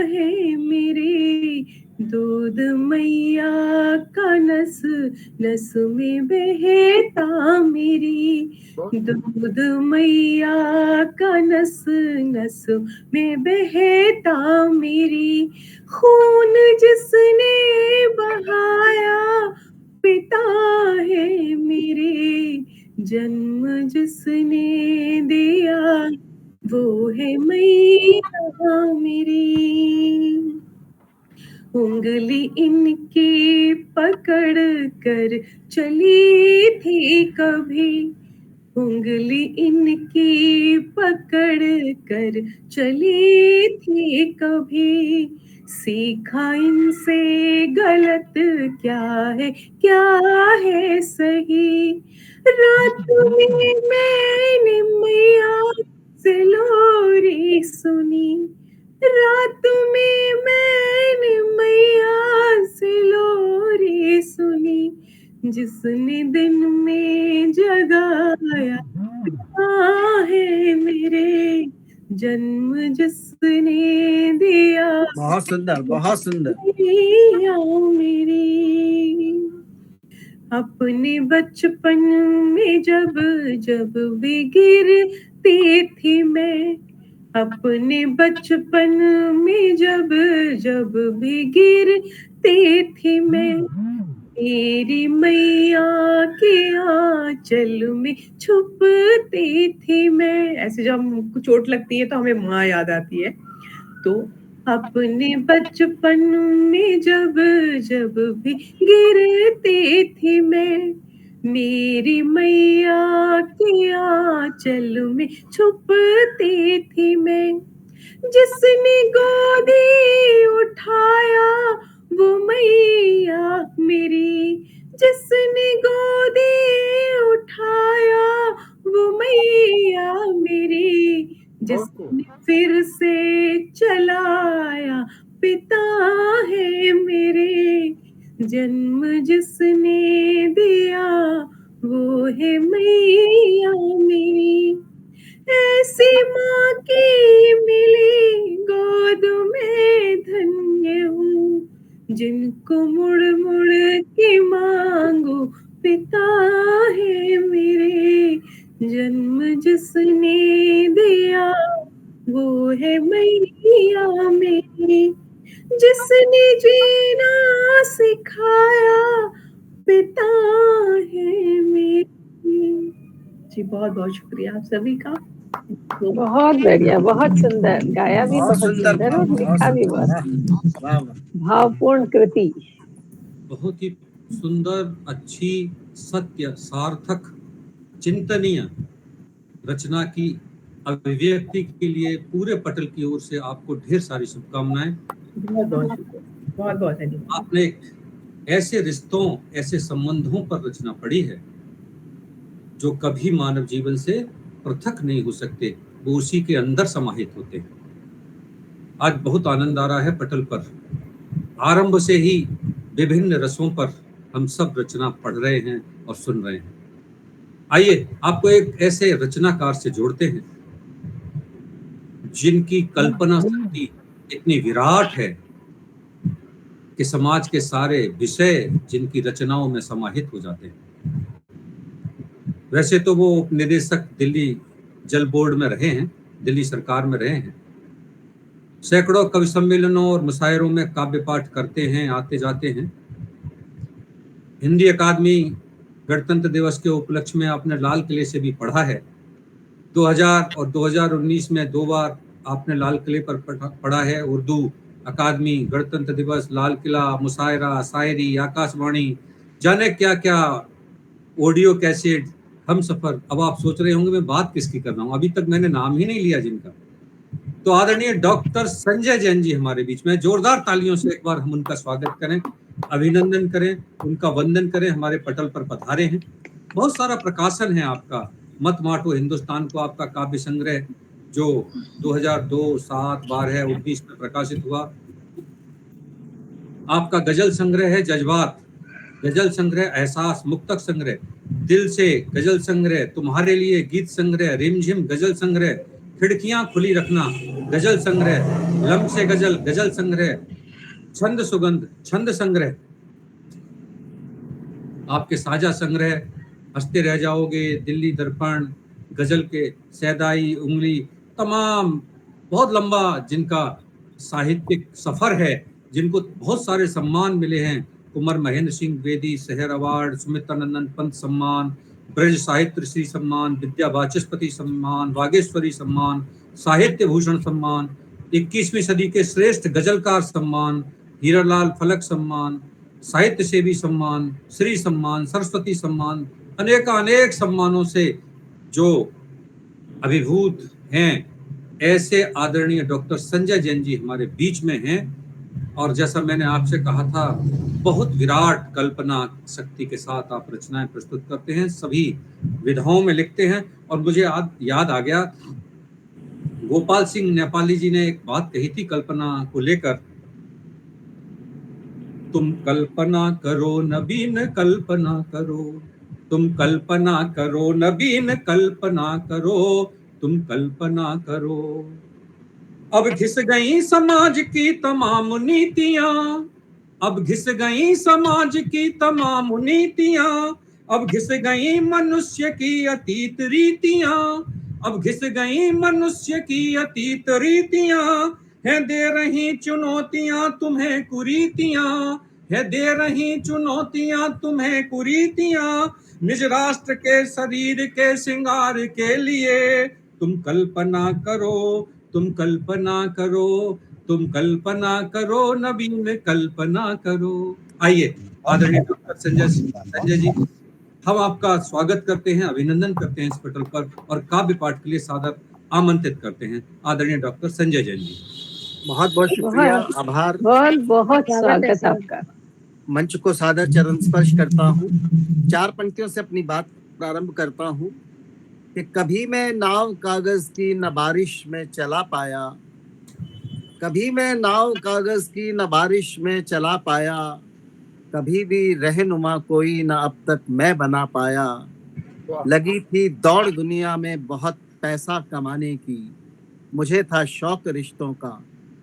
है मेरे, दूध मैया का नस नस में बहता मेरी, दूध मैया का नस नस में बहता मेरी, खून जिसने बहाया पिता है मेरे, जन्म जिसने दिया वो है मैया मेरी। उंगली इनकी पकड़ कर चली थी कभी, उंगली इनकी पकड़ कर चली थी कभी, सीखा इनसे गलत क्या है सही, रात में मैंने मैया से लोरी सुनी, रात में मैंने मैया से लोरी सुनी, जिसने दिन में जगाया है मेरे, जन्म जिसने दिया बहुत सुंदर, बहुत सुंदर। मैया मेरी। अपने बचपन में जब जब भी गिरती थी मैं, अपने बचपन में जब जब भी गिरती थी मैं, मेरी मैया के आंचल में छुपती थी मैं। ऐसे जब हमको चोट लगती है तो हमें माँ याद आती है। तो अपने बचपन में जब जब भी गिरती थी मैं, मेरी मैया के आंचल में छुपती थी मैं, जिसने गोदी उठाया वो मैया मेरी, जिसने गोदी उठाया वो मैया मेरी, जिसने फिर से चला जिसने दिया वो है मैया मेरी। ऐसी माँ की मिली गोद में धन्य हूँ, जिनको मुड़ मुड़ के मांगो पिता है मेरे। जन्म जिसने दिया वो है मैया मेरी। जिसने जीना सिखाया पिता है मेरे। जी बहुत बहुत शुक्रिया आप सभी का। बहुत बढ़िया, बहुत सुंदर गाया भी, बहुत सुंदर और लिखा भी बहुत वाह वाह। भावपूर्ण कृति। बहुत ही सुंदर, अच्छी, सत्य, सार्थक, चिंतनीय रचना की अभिव्यक्ति के लिए पूरे पटल की ओर से आपको ढेर सारी शुभकामनाएं। बहुत बहुत शुक्रिया, बहुत बहुत धन्यवाद। आपने एक ऐसे रिश्तों, ऐसे संबंधों पर रचना पढ़ी है जो कभी मानव जीवन से पृथक नहीं हो सकते, वो उसी के अंदर समाहित होते हैं। आज बहुत आनंद आ रहा है पटल पर, आरंभ से ही विभिन्न रसों पर हम सब रचना पढ़ रहे हैं और सुन रहे हैं। आइए आपको एक ऐसे रचनाकार से जोड़ते हैं जिनकी कल्पना शक्ति इतनी विराट है कि समाज के सारे विषय जिनकी रचनाओं में समाहित हो जाते हैं। वैसे तो वो निदेशक दिल्ली जल बोर्ड में रहे हैं, दिल्ली सरकार में रहे हैं, सैकड़ों कवि सम्मेलनों और मुशायरों में काव्य पाठ करते हैं, आते जाते हैं। हिंदी अकादमी गणतंत्र दिवस के उपलक्ष्य में आपने लाल किले से भी पढ़ा है। 2000 और 2019 में 2 बार आपने लाल किले पर पढ़ा है। उर्दू अकादमी, गणतंत्र दिवस, लाल किला, मुशायरा, शायरी, आकाशवाणी, जाने क्या क्या, ऑडियो कैसेट, हम सफर। अब आप सोच रहे होंगे मैं बात किसकी कर रहा हूँ, अभी तक मैंने नाम ही नहीं लिया जिनका। तो आदरणीय डॉक्टर संजय जैन जी हमारे बीच में, जोरदार तालियों से एक बार हम उनका स्वागत करें, अभिनंदन करें, उनका वंदन करें। हमारे पटल पर पधारे हैं। बहुत सारा प्रकाशन है आपका, मत माटो हिंदुस्तान को आपका काव्य संग्रह जो 2002, 7, 12, 19 में प्रकाशित हुआ। आपका गजल संग्रह है जज्बात, गजल संग्रह एहसास, मुक्तक संग्रह, दिल से गजल संग्रह, तुम्हारे लिए गीत संग्रह, रिमझिम गजल संग्रह, खिड़कियां खुली रखना गजल संग्रह, लम से गजल गजल संग्रह, छंद सुगंध छंद संग्रह, आपके साझा संग्रह हंसते रह जाओगे, दिल्ली दर्पण, गजल के सैदाई, उंगली, तमाम बहुत लंबा जिनका साहित्यिक सफर है, जिनको बहुत सारे सम्मान मिले हैं। कुंवर महेंद्र सिंह द्विवेदी शहर अवार्ड, सुमित्रानंदन पंत सम्मान, ब्रज साहित्य श्री सम्मान, विद्या वाचस्पति सम्मान, वागेश्वरी सम्मान, साहित्य भूषण सम्मान, 21वीं सदी के श्रेष्ठ गजलकार सम्मान, हीरालाल फलक सम्मान, साहित्य सेवी सम्मान, श्री सम्मान, सरस्वती सम्मान, अनेक सम्मानों से जो अभिभूत हैं, ऐसे आदरणीय डॉक्टर संजय जैन जी हमारे बीच में हैं। और जैसा मैंने आपसे कहा था, बहुत विराट कल्पना शक्ति के साथ आप रचनाएं प्रस्तुत करते हैं, सभी विधाओं में लिखते हैं। और मुझे याद आ गया, गोपाल सिंह नेपाली जी ने एक बात कही थी कल्पना को लेकर, तुम कल्पना करो नवीन कल्पना करो, तुम कल्पना करो नवीन कल्पना करो, तुम कल्पना करो। अब घिस गई समाज की तमाम नीतियां, अब घिस गई समाज की तमाम नीतियां, अब घिस गई मनुष्य की अतीत रीतियां, अब घिस गई मनुष्य की अतीत रीतियां, है दे रही चुनौतियां तुम्हें कुरीतियां, है दे रही चुनौतियां तुम्हें कुरीतियां, निज राष्ट्र के शरीर के श्रृंगार के लिए तुम कल्पना करो, तुम कल्पना करो, तुम कल्पना करो, नवीन कल्पना करो। आइए आदरणीय डॉक्टर संजय जी, हम आपका स्वागत करते हैं, अभिनंदन करते हैं इस पटल पर, और काव्य पाठ के लिए सादर आमंत्रित करते हैं आदरणीय डॉक्टर संजय जैन जी। बहुत बहुत शुक्रिया, आभार, बहुत बहुत स्वागत आपका। मंच को सादर चरण स्पर्श करता हूँ। 4 पंक्तियों से अपनी बात प्रारंभ करता हूँ कि कभी मैं नाव कागज की न बारिश में चला पाया, कभी मैं नाव कागज की न बारिश में चला पाया, कभी भी रहनुमा कोई ना अब तक मैं बना पाया। वाह लगी थी दौड़ दुनिया में बहुत पैसा कमाने की, मुझे था शौक रिश्तों का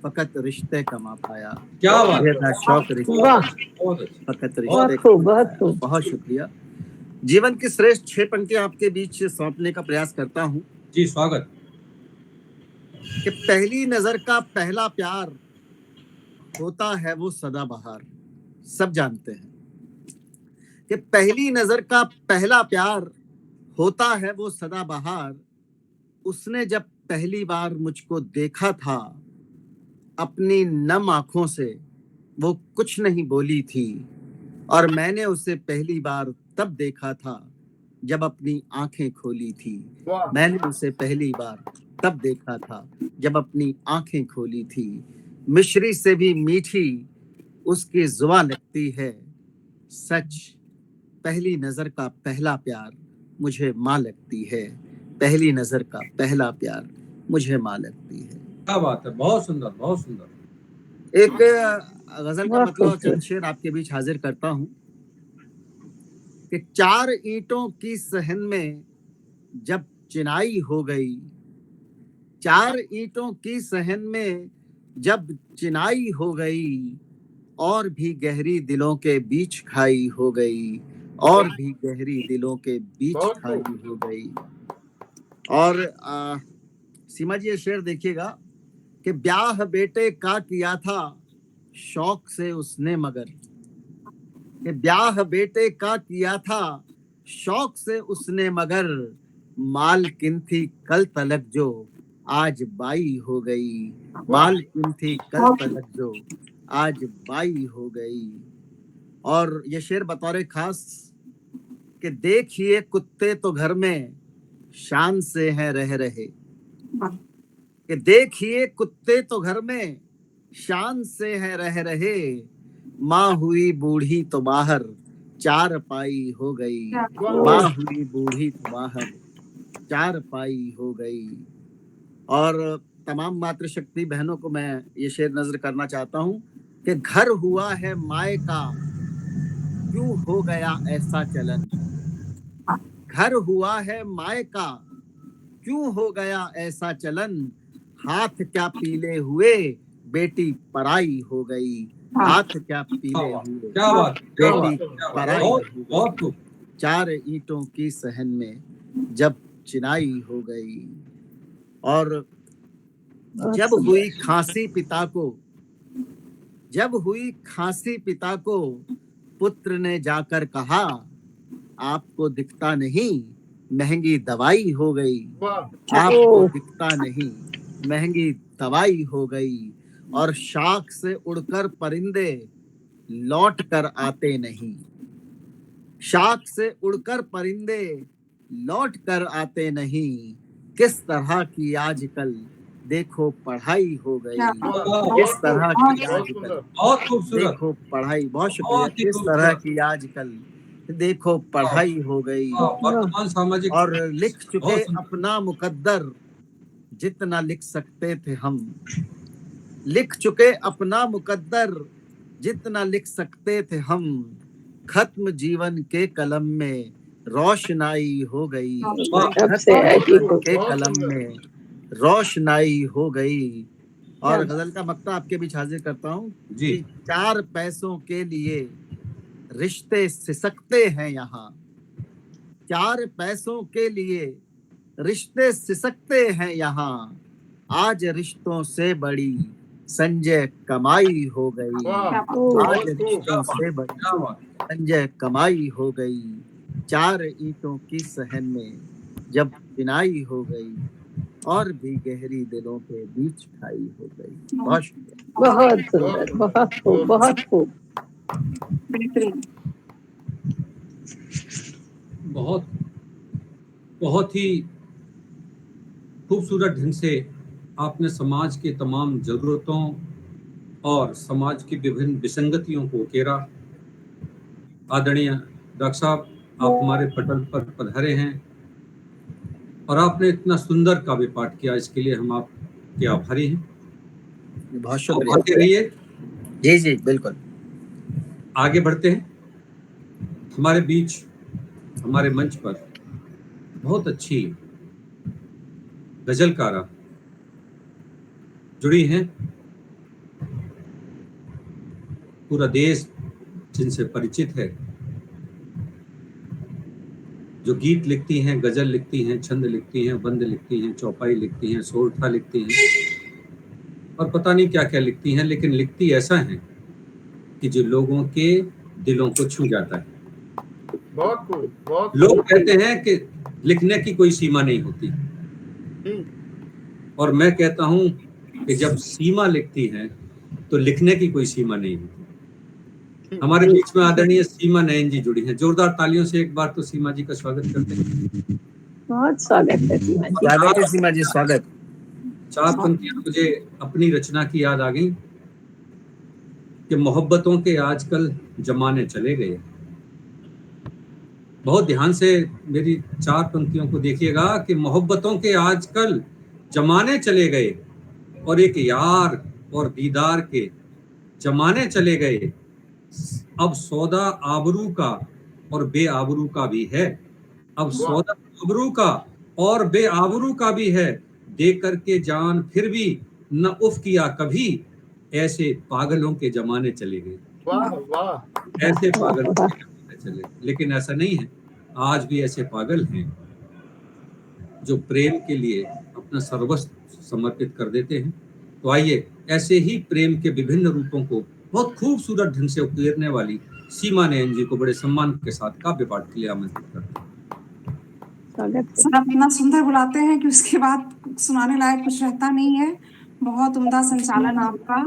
फकत रिश्ते कमा पाया। क्या बात मुझे है, था शौक रिश्तों वाह का बहुत अच्छा। फकत बहुत रिश्ते खूब, कमा बहुत पाया। खूब। बहुत शुक्रिया। जीवन की श्रेष्ठ 6 पंक्तियां आपके बीच सौंपने का प्रयास करता हूं जी स्वागत। कि पहली नजर का पहला प्यार होता है वो सदाबहार। सब जानते हैं कि पहली नजर का पहला प्यार होता है वो सदाबहार। उसने जब पहली बार मुझको देखा था, अपनी नम आंखों से वो कुछ नहीं बोली थी, और मैंने उसे पहली बार तब देखा था जब अपनी आंखें खोली थी। वाह मैंने उसे पहली बार तब देखा था जब अपनी आंखें खोली थी। मिश्री से भी मीठी उसकी जुबान लगती है, सच पहली नजर का पहला प्यार मुझे माँ लगती है। पहली नजर का पहला प्यार मुझे माँ लगती है। क्या बात है, बहुत सुंदर बहुत सुंदर। एक गजल का बहुत मतलब चंद खूबसूरत। शेर आपके बीच हाजिर करता हूं कि 4 ईंटों की सहन में जब चिनाई हो गई, 4 ईंटों की सहन में जब चिनाई हो गई, और भी गहरी दिलों के बीच खाई हो गई, और भी गहरी दिलों के बीच बहुत खाई खूब। हो गई। और सीमा जी ये शेर देखिएगा कि ब्याह बेटे का किया था शौक से उसने, मगर कि ब्याह बेटे का किया था शौक से उसने, मगर मालकिन थी कल तलक जो आज बाई हो गई। मालकिन थी कल तलक जो आज बाई हो गई। और ये शेर बतौर खास कि देखिए कुत्ते तो घर में शान से हैं रह रहे, कि देखिए कुत्ते तो घर में शान से हैं रह रहे, माँ हुई बूढ़ी तो बाहर चार पाई हो गई। माँ हुई बूढ़ी तो बाहर चार पाई हो गई। और तमाम मातृशक्ति बहनों को मैं ये शेर नजर करना चाहता हूँ कि घर हुआ है माए का क्यों हो गया ऐसा चलन। घर हुआ है माए का क्यों हो गया ऐसा चलन, हाथ क्या पीले हुए बेटी पराई हो गई। हाथ क्या पीले हुए क्या बात, क्या बात, बेटी क्या बात, पराई बहुत हो गई। बहुत खूब। 4 ईंटों की सहन में जब चिनाई हो गई। और जब हुई खांसी पिता को, जब हुई खांसी पिता को पुत्र ने जाकर कहा, आपको दिखता नहीं महंगी दवाई हो गई। आपको दिखता नहीं महंगी दवाई हो गई। और शाख से उड़कर परिंदे लौट कर आते नहीं, शाख से उड़कर परिंदे लौट कर आते नहीं, किस तरह की आजकल देखो पढ़ाई हो गई। किस तरह की आजकल बहुत खूबसूरत, देखो पढ़ाई। बहुत शुक्रिया। बहुत ही किस तरह खूबसूरत। की आजकल देखो पढ़ाई हो गई। वर्तमान सामाजिक और लिख चुके बहुत सुंदर। अपना मुकद्दर जितना लिख सकते थे हम, लिख चुके अपना मुकद्दर जितना लिख सकते थे हम, खत्म जीवन के कलम में रोशनाई हो गई। अब से खत्म ऐसी जीवन के कलम में रोशनाई हो गई। और गजल का मक्ता आपके बीच हाजिर करता हूँ जी। कि 4 पैसों के लिए रिश्ते सिसकते हैं यहाँ, 4 पैसों के लिए रिश्ते सिसकते हैं यहाँ, आज रिश्तों से बड़ी संजय कमाई हो गई। आज रिश्तों से बड़ी संजय कमाई हो गई। 4 ईंटों की सहन में जब चिनाई हो गई, और भी गहरी दिलों के बीच खाई हो गई। बहुत शुक्रिया। बहुत सुंदर, बहुत खूब, बहुत खूब। बहुत बहुत ही खूबसूरत ढंग से आपने समाज के तमाम जरूरतों और समाज की विभिन्न विसंगतियों को उकेरा। आदरणीय डॉक्टर साहब, आप हमारे पटल पर पधारे हैं और आपने इतना सुंदर काव्य पाठ किया, इसके लिए हम आपके आभारी हैं। बहुत आप आते रहिए। जी जी बिल्कुल। आगे बढ़ते हैं। हमारे बीच, हमारे मंच पर बहुत अच्छी गजलकारा जुड़ी हैं। पूरा देश जिनसे परिचित है, जो गीत लिखती हैं, गजल लिखती हैं, छंद लिखती हैं, बंद लिखती हैं, चौपाई लिखती हैं, सोरठा लिखती हैं और पता नहीं क्या क्या लिखती हैं, लेकिन लिखती ऐसा है कि जो लोगों के दिलों को छू जाता है। बहुत खूब, बहुत लोग कहते हैं कि लिखने की कोई सीमा नहीं होती, और मैं कहता हूं कि जब सीमा लिखती है तो लिखने की कोई सीमा नहीं होती। हमारे बीच में आदरणीय सीमा नयन जी जुड़ी हैं। जोरदार तालियों से एक बार तो सीमा जी का स्वागत करते हैं। बहुत स्वागत है सीमा जी। स्वागत है सीमा जी, स्वागत। 4 पंक्तियां मुझे अपनी रचना की याद आ गई कि मोहब्बतों के आजकल जमाने चले गए। बहुत ध्यान से मेरी 4 पंक्तियों को देखिएगा कि मोहब्बतों के आजकल जमाने चले गए और एक यार और दीदार के जमाने चले गए। अब सौदा आबरू का और बेआबरू का भी है। अब सौदा आबरू का और बेआबरू का भी है। दे करके जान फिर भी न उफ किया कभी, ऐसे पागलों के जमाने चले गए। वाह वाह, ऐसे पागलों के जमाने चले, लेकिन ऐसा नहीं है। आज भी ऐसे पागल हैं जो प्रेम के लिए अपना सर्वस्व समर्पित कर देते हैं। तो आइए ऐसे ही प्रेम के विभिन्न रूपों को बहुत खूबसूरत ढंग से उकेरने वाली सीमा नयन जी को बड़े सम्मान के साथ काव्य पाठ के लिए आमंत्रित करते हैं। स्वागत है। सर, आप इतना सुंदर बुलाते हैं कि उसके बाद सुनाने लायक कुछ रहता नहीं है। बहुत उम्दा संचालन आपका।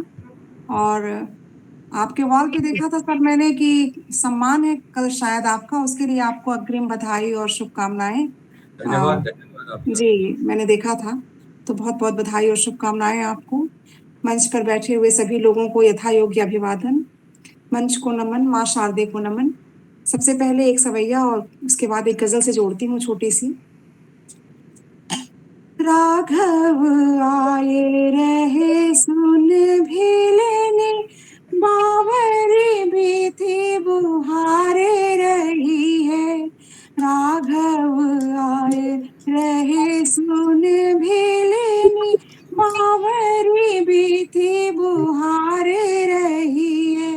और आपके वॉल पे देखा था सर मैंने कि सम्मान है कल शायद आपका, उसके लिए आपको अग्रिम बधाई और शुभकामनाएं। धन्यवाद, धन्यवाद आपका। जी, मैंने देखा था, तो बहुत बहुत बधाई और शुभकामनाएं आपको। मंच पर बैठे हुए सभी लोगों को यथा योग्य अभिवादन। मंच को नमन, माँ शारदे को नमन। सबसे पहले एक सवैया और उसके बाद एक गजल से जोड़ती हूँ छोटी सी। राघव आए रहे सुन भी लेने, बावरी भी थी बुहारे रही है। राघव आए रहे सुन भी लेने, बावरी भी थी बुहारे रही है।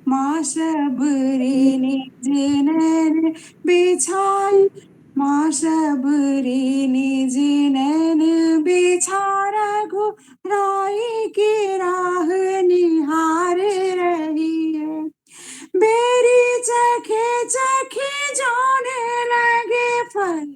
माँ शबरी निज नैन बिछाई, माँ शबरी निज नैन बिछा घुराई की राह निहार रही है। बेरी चखे चखे जाने लगे फल,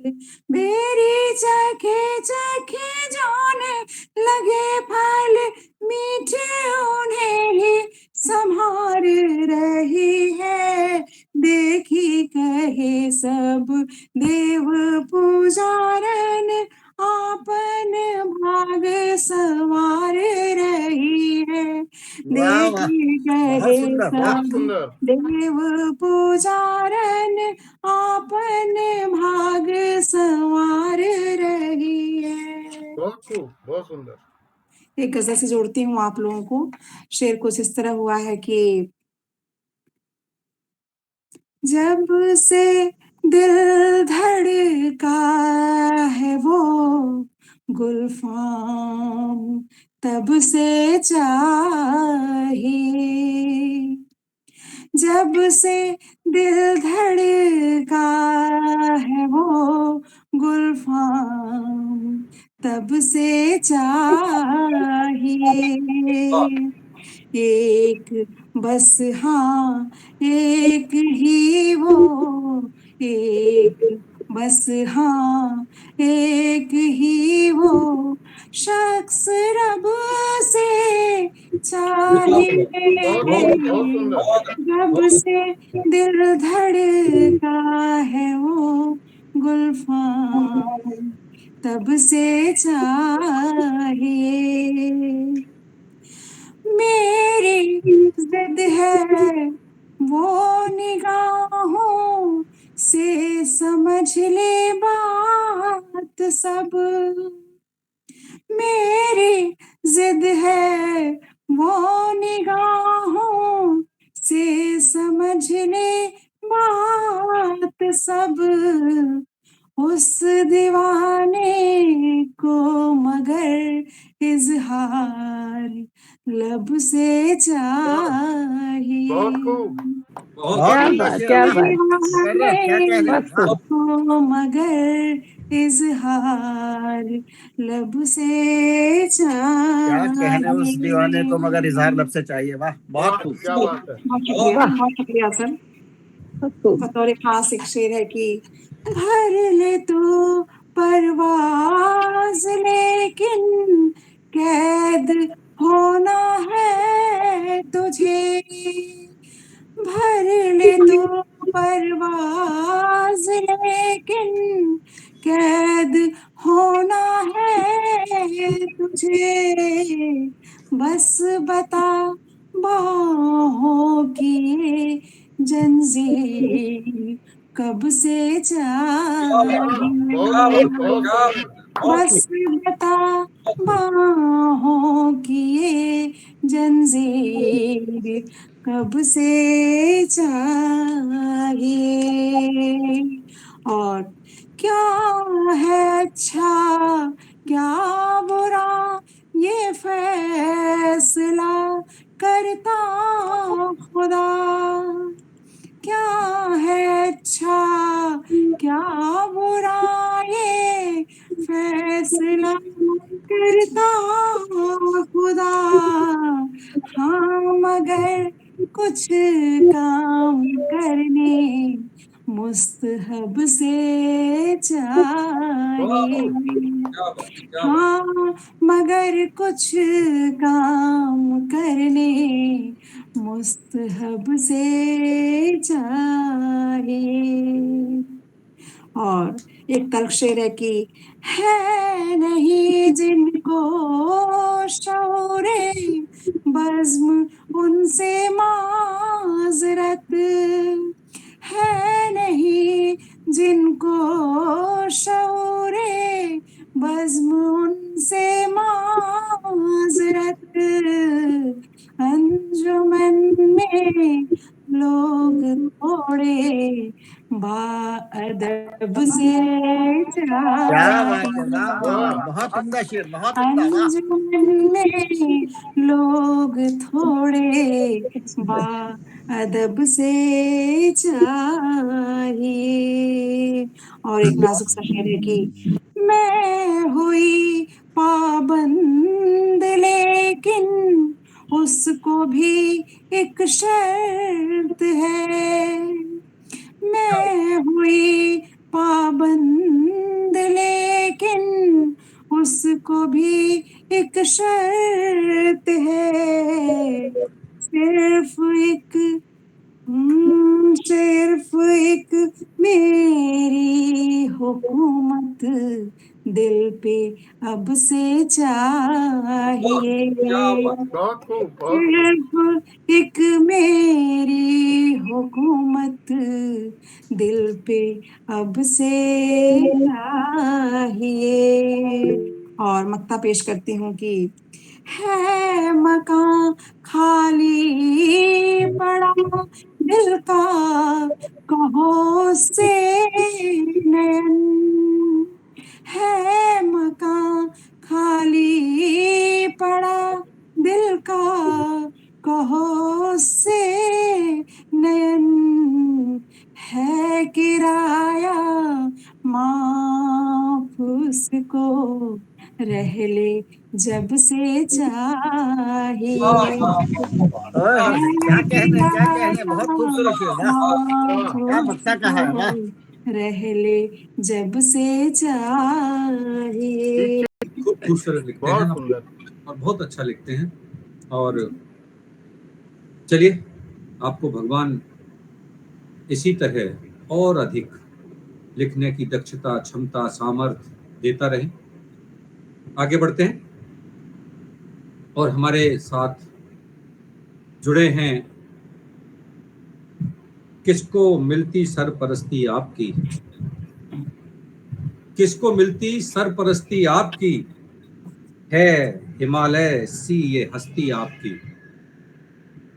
बेरी चखे चखे जाने लगे फल, मीठे उन्हें ही संभार रही है। देखी कहे सब देव पुजारन, आपन भाग सवार रही है। देखी कहे बहुत सब सुंदर। देव पुजारन, आपन भाग सवार रही है। बहुत खूब, बहुत सुंदर। एक गजल से जोड़ती हूँ आप लोगों को। शेर कुछ इस तरह हुआ है कि जब से दिल धड़का है वो गुलफाम तब से चाहिए। जब से दिल धड़का है वो गुलफाम तब से चाहिए। एक बस हाँ एक ही वो, एक बस हाँ एक ही वो शख्स रब से चाहिए। बहुत सुंदर। जब से दिल धड़का है वो गुलफाम तब से चाहिए। मेरी जिद है वो निगाहों से समझ ले बात सब। मेरी जिद है वो निगाहों से समझ ले बात सब उस दीवाने को, मगर इजहार लब से चाहिए। बहुत खूब। बहुत क्या सुंदर बात, शेर, क्या वाह। बात। मुकर्रर, क्या कह रहे हैं, बहुत वाह। खूब। मगर इजहार लब से क्या कहने उस दीवाने को, चाहिए। मगर इजहार लब से चाहिए, वाह, बहुत वाह, खूब। क्या बात है। बहुत शुक्रिया, वाह। बहुत शुक्रिया सर। बहुत खूब। बतौर खास एक शेर है कि भर ले तू परवाज लेकिन कैद होना है तुझे, भर ले तू परवाज लेकिन कैद होना है तुझे, बस बता बाहों की ये जंजीर कब से चाहिए, बहुत बस बता बाहों की ये जंजीर कब से चाहिए। और क्या है अच्छा क्या बुरा ये फैसला करता खुदा, क्या है अच्छा क्या बुरा ये फैसला करता खुदा, हाँ मगर कुछ काम करने मुस्तहब से चाहिए, हाँ मगर कुछ काम करने मुस्तहब से चाहिए। और एक तल्ख शेर है कि है नहीं जिनको शौरे बज़्म उनसे माजरत, है नहीं जिनको शौरे बज़्म उनसे माजरत, अंजुमन में लोग थोड़े बाअदब से क्या बात है, वाह वाह वाह, चाहिए, बहुत उम्दा शेर, बहुत उम्दा, वाह। अंजुमन में लोग थोड़े बाअदब से चाहिए। और एक नाजुक सा शेर है कि मैं हुई पाबंद लेकिन उसको भी एक शर्त है, मैं हुई पाबंद लेकिन उसको भी एक शर्त है, सिर्फ एक मेरी हुकूमत दिल पे अब से चाहिए, बहुत खूब। सिर्फ एक मेरी हुकूमत दिल पे अब से चाहिए। और मक्ता पेश करती हूँ कि है मकान खाली पड़ा दिल का कहो से नयन, है मकान खाली पड़ा दिल का कहो से नयन, है किराया माफ उसको रह ले जब से चाहिए, ओए, क्या कहने, क्या कहने, बहुत खूबसूरत शेर, वाह, क्या मक्ता कहा है, वाह। रह ले जब से चाहिए। खूब खूबसूरत लिखते हैं बहुत आप सुंदर। और बहुत अच्छा लिखते हैं। और चलिए, आपको भगवान इसी तरह और अधिक लिखने की दक्षता, क्षमता, सामर्थ्य देता रहे। आगे बढ़ते हैं और हमारे साथ जुड़े हैं किसको मिलती सरपरस्ती आपकी, किसको मिलती सरपरस्ती आपकी, है हिमालय सी ये हस्ती आपकी।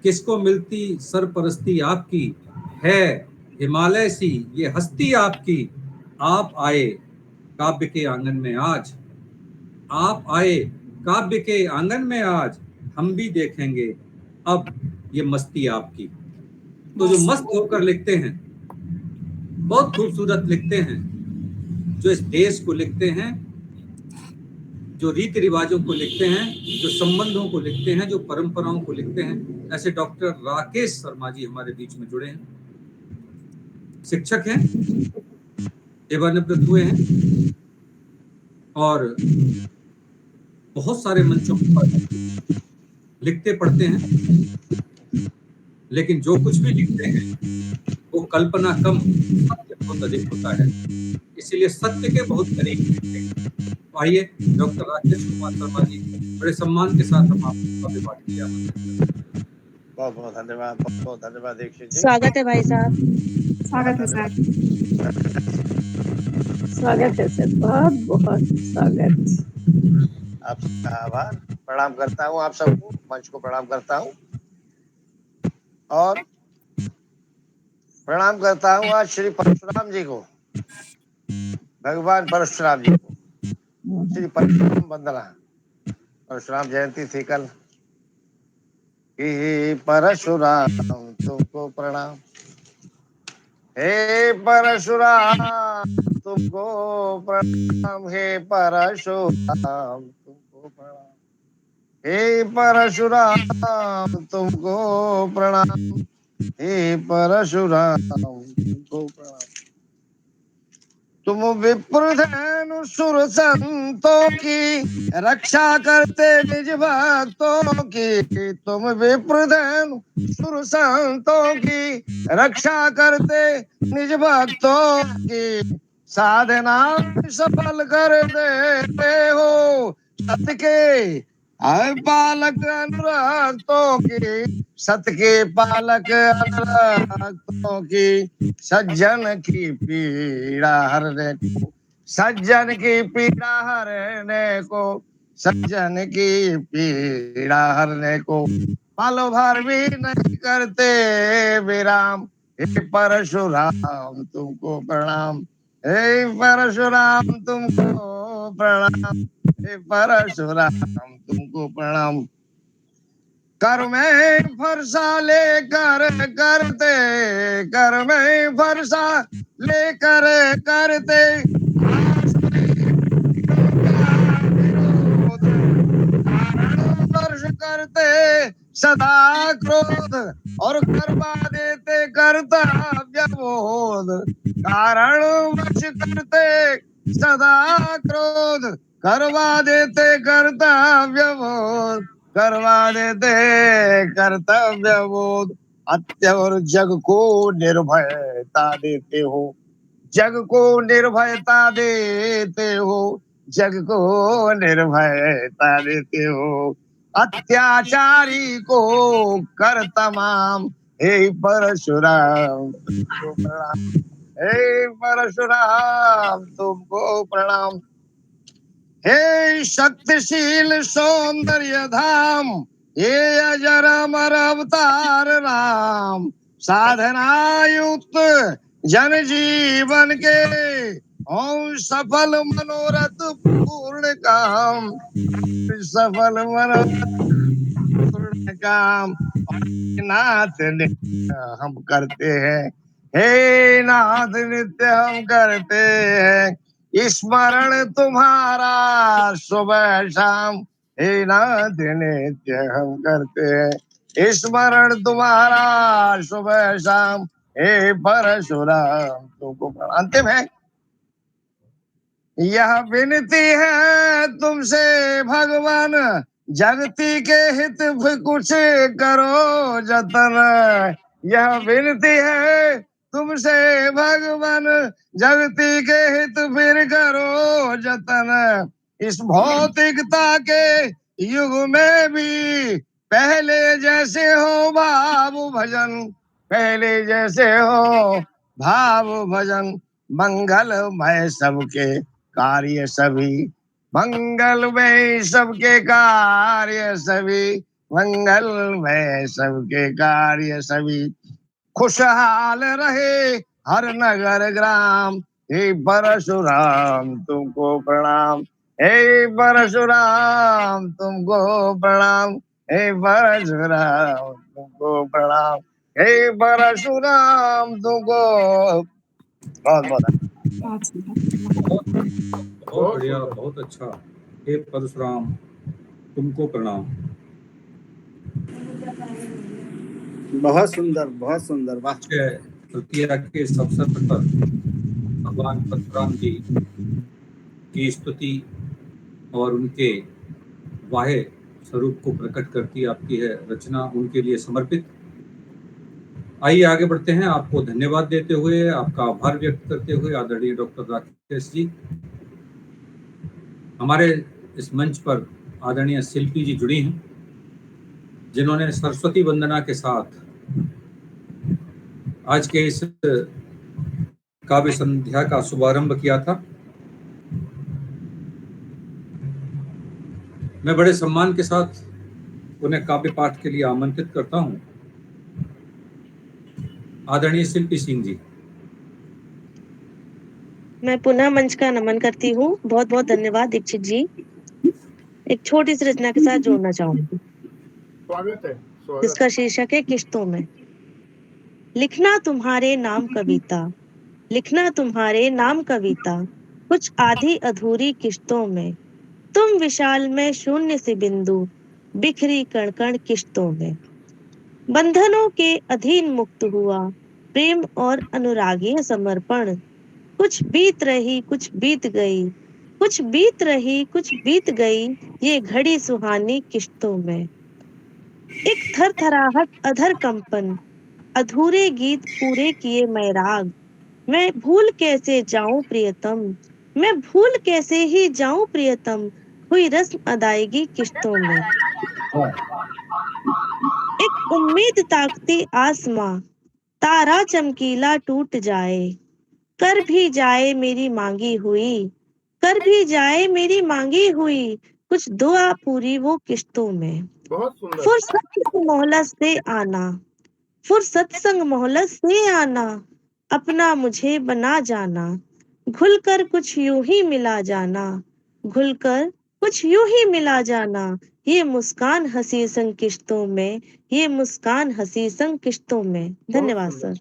किसको मिलती सरपरस्ती आपकी, है हिमालय सी ये हस्ती आपकी। आप आए काव्य के आंगन में आज, आप आए काव्य के आंगन में आज, हम भी देखेंगे अब ये मस्ती आपकी। तो जो मस्त होकर लिखते हैं, बहुत खूबसूरत लिखते हैं, जो इस देश को लिखते हैं, जो रीति रिवाजों को लिखते हैं, जो संबंधों को लिखते हैं, जो परंपराओं को लिखते हैं, ऐसे डॉक्टर राकेश शर्मा जी हमारे बीच में जुड़े हैं। शिक्षक हैं, सेवानिवृत्त हुए हैं और बहुत सारे मंचों पर लिखते पढ़ते हैं, लेकिन जो कुछ भी लिखते हैं वो कल्पना कम, सत्य बहुत अधिक होता है, इसीलिए सत्य के बहुत करीब लिखते हैं। तो आइए डॉक्टर राकेश कुमार शर्मा जी, बड़े सम्मान के साथ हम आपका अभिवादन किया। बहुत बहुत धन्यवाद, बहुत बहुत धन्यवाद दीक्षित जी। स्वागत है भाई साहब। स्वागत है सर। स्वागत है सर, बहुत बहुत स्वागत। आप सबका आभार, प्रणाम करता हूँ आप सबको, मंच को प्रणाम करता हूँ और प्रणाम करता हूँ आज श्री परशुराम जी को, भगवान परशुराम जी को। श्री परशुराम वंदना, परशुराम जयंती थी कल। हे परशुराम तुमको प्रणाम, हे परशुराम तुमको प्रणाम, हे परशुराम तुमको प्रणाम, हे परशुराम तुमको प्रणाम, हे परशुराम तुमको प्रणाम। तुम विप्रधेनु सुर संतों की रक्षा करते निज भक्तों की, तुम विप्रधेनु सुर संतों की रक्षा करते निज भक्तों की, साधना सफल कर देते हो सत्य के पालक अनुरक्तों की, सत्य के पालक अनुरक्तों की, सज्जन की पीड़ा हरने को, सज्जन की पीड़ा हरने को, सज्जन की पीड़ा हरने को, पल भर भी नहीं करते विराम। हे परशुराम तुमको प्रणाम, हे परशुराम तुमको प्रणाम, हे परशुराम तुमको प्रणाम। कर में फरसा लेकर करते, कर में फरसा लेकर करते, वर्ष करते सदा क्रोध, और करवा देते कर्तव्य बोध, कारण वश करते सदा क्रोध, करवा देते कर्तव्य बोध, करवा देते कर्तव्य बोध। अत्य और जग को निर्भयता देते हो, जग को निर्भयता देते हो, जग को निर्भयता देते हो, अत्याचारी को कर तमाम। हे परशुराम तुमको प्रणाम, हे परशुराम तुमको प्रणाम, हे शक्तिशील सौंदर्य धाम, हे अजर अमर अवतार राम, साधना युक्त जन जीवन के ओम सफल मनोरथ पूर्ण काम, सफल मनोरथ पूर्ण काम। नाथ नित्य हम करते हैं, हे नाथ नित्य हम करते हैं, स्मरण तुम्हारा सुबह शाम, हे नाथ नित्य हम करते हैं, स्मरण तुम्हारा सुबह शाम, हे परशुराम तुमको प्रणाम। अंतिम है, यह विनती है तुमसे भगवान, जगती के हित कुछ करो जतन, यह विनती है तुमसे भगवान, जगती के हित फिर करो जतन। इस भौतिकता के युग में भी पहले जैसे हो भाव भजन, पहले जैसे हो भाव भजन, मंगलमय सबके कार्य सभी, मंगलमय सबके कार्य सभी, मंगलमय सबके कार्य सभी, खुशहाल रहे हर नगर ग्राम। हे परशुराम तुमको प्रणाम, हे परशुराम तुमको प्रणाम, हे परशुराम तुमको प्रणाम, हे परशुराम तुमको। बहुत बहुत बहुत सुंदर। बहुत बढ़िया, बहुत अच्छा। हे परशुराम तुमको प्रणाम। बहुत सुंदर, बहुत सुंदर, वाह। तृतीया के इस अवसर पर भगवान परशुराम जी की स्तुति और उनके वाहे स्वरूप को प्रकट करती आपकी है रचना, उनके लिए समर्पित। आइए आगे बढ़ते हैं। आपको धन्यवाद देते हुए, आपका आभार व्यक्त करते हुए आदरणीय डॉक्टर राकेश जी, हमारे इस मंच पर आदरणीय शिल्पी जी जुड़ी हैं, जिन्होंने सरस्वती वंदना के साथ आज के इस काव्य संध्या का शुभारंभ किया था। मैं बड़े सम्मान के साथ उन्हें काव्य पाठ के लिए आमंत्रित करता हूं। आदरणीय शिल्पी सिंह जी। मैं पुनः मंच का नमन करती हूँ। बहुत बहुत धन्यवाद दीक्षित जी। एक छोटी सी रचना के साथ जोड़ना चाहूंगी। स्वागत है, स्वागत। जिसका शीर्षक है किश्तों में। लिखना तुम्हारे नाम कविता, लिखना तुम्हारे नाम कविता, कुछ आधी अधूरी किश्तों में। तुम विशाल में शून्य से बिंदु, बिखरी कण कण किश्तों में। बंधनों के अधीन मुक्त हुआ प्रेम और अनुरागीय समर्पण। कुछ बीत रही कुछ बीत गई, कुछ बीत रही कुछ बीत गई, ये घड़ी सुहानी किश्तों में। एक थरथराहट अधर कंपन, अधूरे गीत पूरे किए मैं राग। मैं भूल कैसे जाऊं प्रियतम, मैं भूल कैसे ही जाऊं प्रियतम, हुई रस्म अदायगी किश्तों में। एक उम्मीद ताकती आसमां, तारा चमकीला टूट जाए। कर भी जाए मेरी मांगी हुई, कर भी जाए मेरी मांगी हुई, कुछ दुआ पूरी वो किश्तों में। बहुत सुंदर। फुर्सत संग मोहलत से आना, फुर्सत संग मोहलत से आना, अपना मुझे बना जाना। घुलकर कुछ यूं ही मिला जाना, घुलकर कुछ यूं ही मिला जाना। ये मुस्कान हंसी संग किश्तों में, ये मुस्कान हंसी संग किश्तों में। धन्यवाद सर।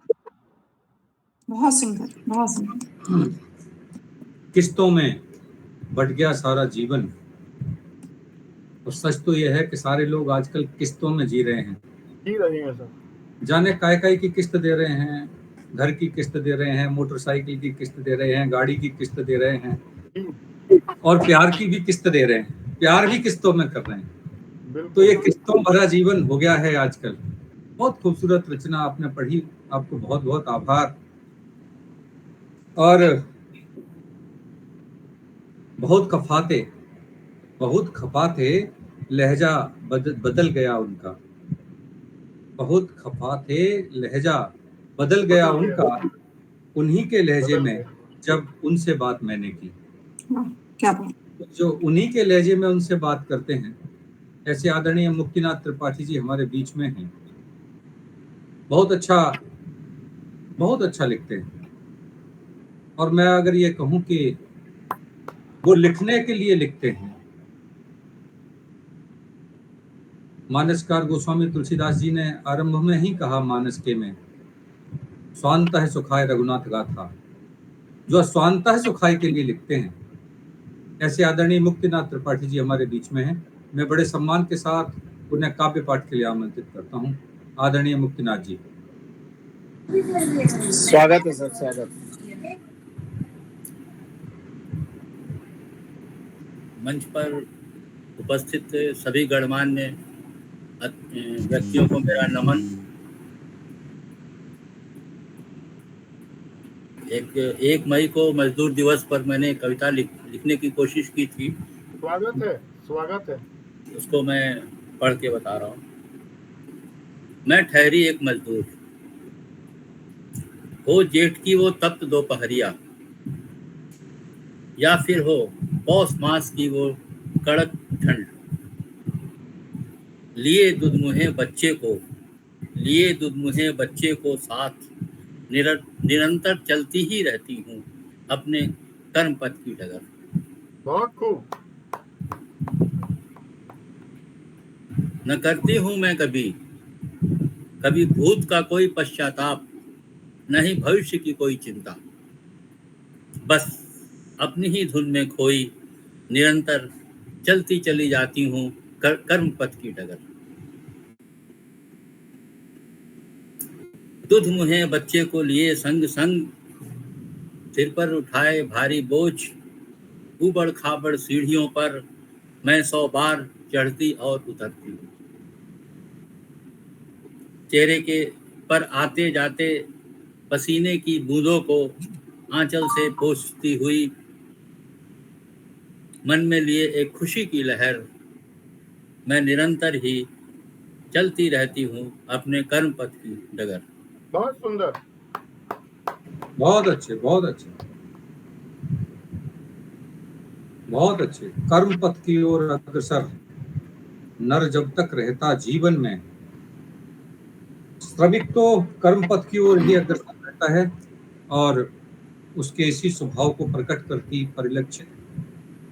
बहुत सुंदर, बहुत सुंदर। किश्तों में बट गया सारा जीवन। और सच तो यह है कि सारे लोग आजकल किस्तों में जी रहे हैं। जी रहे हैं सर। जाने काय की किस्त दे रहे हैं, घर की किस्त दे रहे हैं, मोटरसाइकिल की किस्त दे रहे हैं, गाड़ी की किस्त दे रहे हैं, और प्यार की भी किस्त दे रहे हैं। प्यार भी किस्तों में कर रहे हैं। तो ये किस्तों भरा जीवन हो गया है आजकल। बहुत खूबसूरत रचना आपने पढ़ी, आपको बहुत बहुत आभार। और बहुत खफाते लहजा बदल गया उनका, बहुत खफाते लहजा बदल गया उनका, उन्हीं के लहजे में जब उनसे बात मैंने की। क्या बात। जो उन्हीं के लहजे में उनसे बात करते हैं, ऐसे आदरणीय मुक्तिनाथ त्रिपाठी जी हमारे बीच में हैं। बहुत अच्छा लिखते हैं। और मैं अगर ये कहूं कि वो लिखने के लिए लिखते हैं। मानसकार गोस्वामी तुलसीदास जी ने आरंभ में ही कहा मानस के में, स्वांतः सुखाय रघुनाथ गाथा। जो स्वांतः सुखाय के लिए लिखते हैं, ऐसे आदरणीय मुक्तिनाथ त्रिपाठी जी हमारे बीच में हैं। मैं बड़े सम्मान के साथ उन्हें काव्य पाठ के लिए आमंत्रित करता हूं। आदरणीय मुक्तिनाथ जी। स्वागत है सर, स्वागत। मंच पर उपस्थित सभी गणमान्य व्यक्तियों को मेरा नमन। एक मई को मजदूर दिवस पर मैंने कविता लिखने की कोशिश की थी। स्वागत है, स्वागत है। उसको मैं पढ़ के बता रहा हूँ। मैं ठहरी एक मजदूर, हो जेठ की वो तप्त दोपहरिया, या फिर हो पौष मास की वो कड़क ठंड। लिए दुधमुहे बच्चे को साथ निरंतर चलती ही रहती हूँ अपने कर्म पथ की डगर। बहुत खूब। न करती हूँ मैं कभी भूत का कोई पश्चाताप, नहीं भविष्य की कोई चिंता। बस अपनी ही धुन में खोई निरंतर चलती चली जाती हूँ कर्म पथ की डगर। दुध मुहे बच्चे को लिए संग सिर पर उठाए भारी बोझ, ऊबड़ खाबड़ सीढ़ियों पर मैं 100 बार चढ़ती और उतरती हूँ। चेहरे के पर आते जाते पसीने की बूंदों को आंचल से पोंछती हुई, मन में लिए एक खुशी की लहर, मैं निरंतर ही चलती रहती हूँ अपने कर्म पथ की डगर। बहुत सुंदर। बहुत अच्छे, बहुत अच्छे, बहुत अच्छे। कर्म पथ की ओर अग्रसर नर जब तक रहता जीवन में, श्रमिक तो कर्म पथ की ओर ही अग्रसर रहता है और उसके इसी स्वभाव को प्रकट करती, परिलक्षित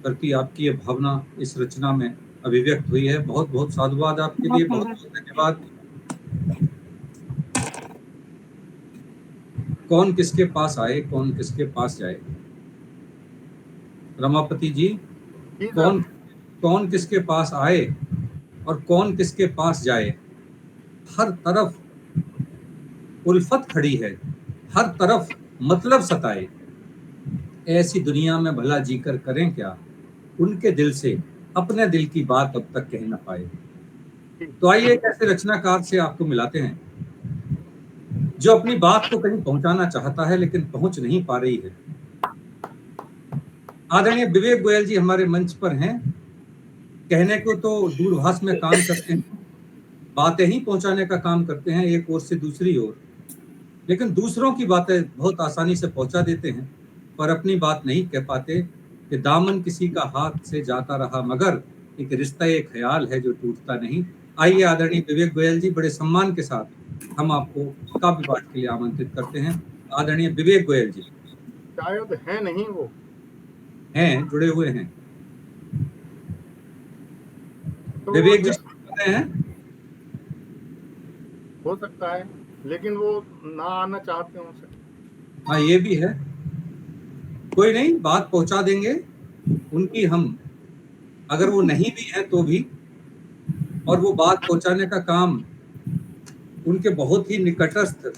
करती आपकी ये भावना इस रचना में अभिव्यक्त हुई है। बहुत बहुत साधुवाद आपके लिए, बहुत बहुत धन्यवाद। कौन किसके पास आए, कौन किसके पास जाए? रमापति जी, कौन किसके पास आए और कौन किसके पास जाए? हर तरफ उल्फत खड़ी है, हर तरफ मतलब सताए। ऐसी दुनिया में भला जीकर करें क्या, उनके दिल से अपने दिल की बात अब तक कह न पाए। तो आइए एक ऐसे रचनाकार से आपको मिलाते हैं जो अपनी बात को कहीं पहुंचाना चाहता है लेकिन पहुंच नहीं पा रही है। आदरणीय विवेक गोयल जी हमारे मंच पर हैं। कहने को तो दूरभाष में काम करते हैं, बातें ही पहुंचाने का काम करते हैं एक ओर से दूसरी ओर, लेकिन दूसरों की बातें बहुत आसानी से पहुंचा देते हैं पर अपनी बात नहीं कह पाते कि दामन किसी का हाथ से जाता रहा मगर एक रिश्ता, एक ख्याल है जो टूटता नहीं। आइए आदरणीय विवेक गोयल जी, बड़े सम्मान के साथ हम आपको काव्य पाठ के लिए आमंत्रित करते हैं। आदरणीय विवेक गोयल जी। शायद है नहीं, वो हैं, जुड़े हुए हैं। तो विवेक जी सुन हैं? हो सकता है, लेकिन वो ना आना चाहते हो सकते। हाँ, ये भी है, कोई नहीं, बात पहुंचा देंगे उनकी हम, अगर वो नहीं भी है तो भी, और वो बात पहुंचाने का काम उनके बहुत ही निकटस्थ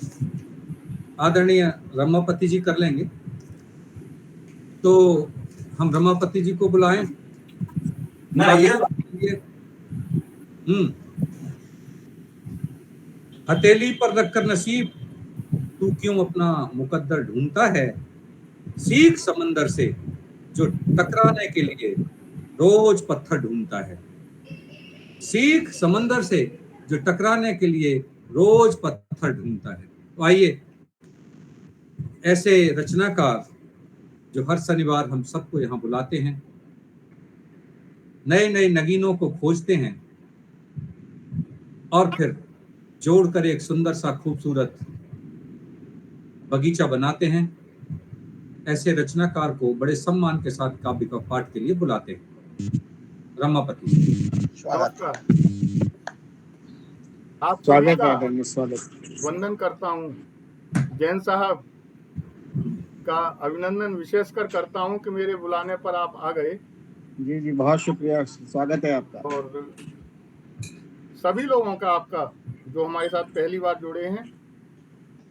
आदरणीय रमापति जी कर लेंगे। तो हम रमापति जी को बुलाएं। हथेली पर रखकर नसीब तू क्यों अपना मुकद्दर ढूंढता है, सीख समंदर से जो टकराने के लिए रोज पत्थर ढूंढता है। सीख समंदर से जो टकराने के लिए रोज पत्थर ढूंढता है। तो आइए ऐसे रचनाकार जो हर शनिवार हम सबको यहाँ बुलाते हैं, नए नए नगीनों को खोजते हैं और फिर जोड़कर एक सुंदर सा खूबसूरत बगीचा बनाते हैं, ऐसे रचनाकार को बड़े सम्मान के साथ काव्य का पाठ के लिए बुलाते हैं। रमापति आप सभी का वंदन करता हूँ। जैन साहब का अभिनंदन विशेषकर करता हूँ कि मेरे बुलाने पर आप आ गए। जी जी, बहुत शुक्रिया, स्वागत है आपका। और सभी लोगों का आपका जो हमारे साथ पहली बार जुड़े हैं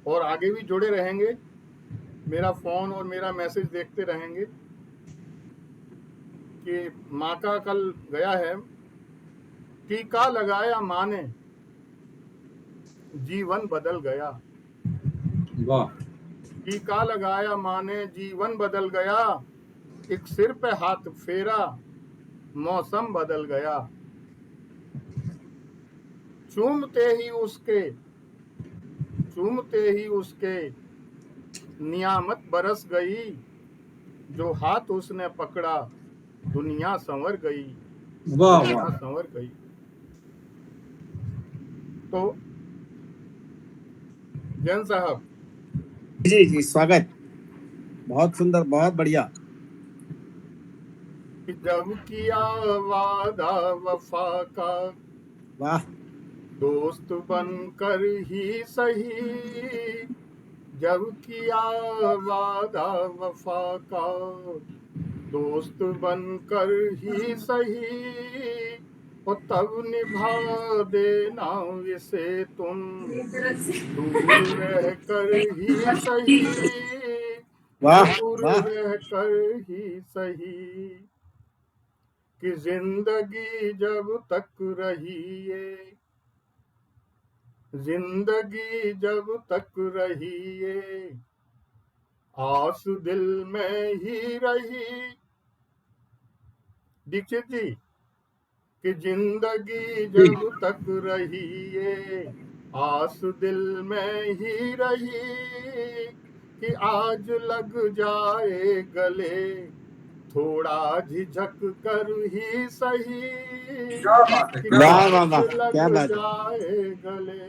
और आगे भी जुड़े रहेंगे, मेरा फोन और मेरा मैसेज देखते रहेंगे कि माँ का कल गया है, टीका लगाया माँ ने जीवन बदल गया। वाह। टीका लगाया माँ ने जीवन बदल गया, एक सिर पे हाथ फेरा मौसम बदल गया। चूमते ही उसके नियामत बरस गई, जो हाथ उसने पकड़ा दुनिया संवर गई। वाह दुनिया वाह, संवर गई। तो जैन साहब, जी जी, स्वागत, बहुत सुंदर, बहुत बढ़िया। कि जब किया वादा वफा का, वाह, दोस्त बनकर ही सही, जब किया वादा वफा का, दोस्त बनकर ही सही, और तब निभा देना इसे तुम, दूर रह कर ही सही, वाह, दूर वाह, रह कर ही सही, कि जिंदगी जब तक रही है, जिंदगी जब तक रही है, आस दिल में ही रही। दीक्षित जी, कि जिंदगी जब तक रही है, आस दिल में ही रही, कि आज लग जाए गले, थोड़ा झिझक कर ही सही, कि वाह, वाह, आज वाह, लग क्या बात है। जाए गले,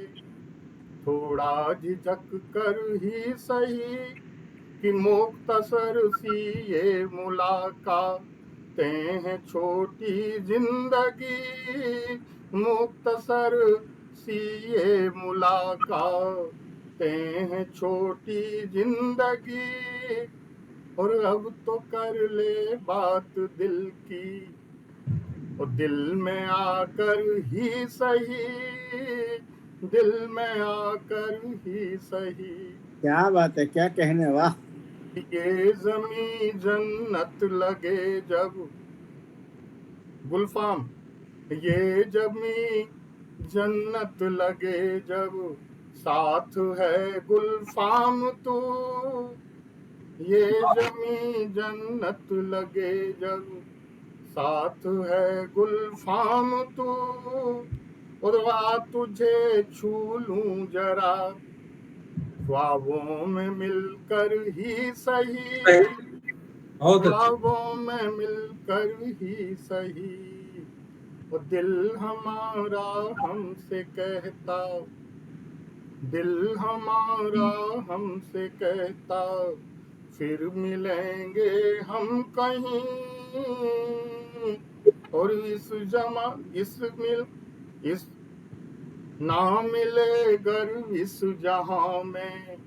थोड़ा झिझक कर ही सही, कि मुख्तसर सी ये मुलाकातें हैं छोटी जिंदगी, मुख्तसर सी ये मुलाकातें हैं छोटी जिंदगी, और अब तो कर ले बात दिल की, और दिल में आकर ही सही, दिल में आकर ही सही, क्या बात है, क्या कहने, वाह। ये जमी जन्नत लगे जब, गुलफाम, ये जमी जन्नत लगे जब, साथ है गुलफाम तू, ये जमी जन्नत लगे जब, साथ है गुलफाम तू, और आ तुझे छू लूं जरा, ख्वाबों में मिलकर ही सही, बहुत अच्छे। ख्वाबों में मिलकर ही सही, वो दिल हमारा हमसे कहता, दिल हमारा हमसे कहता, फिर मिलेंगे हम कहीं, और इस ना मिले गर इस जहां में,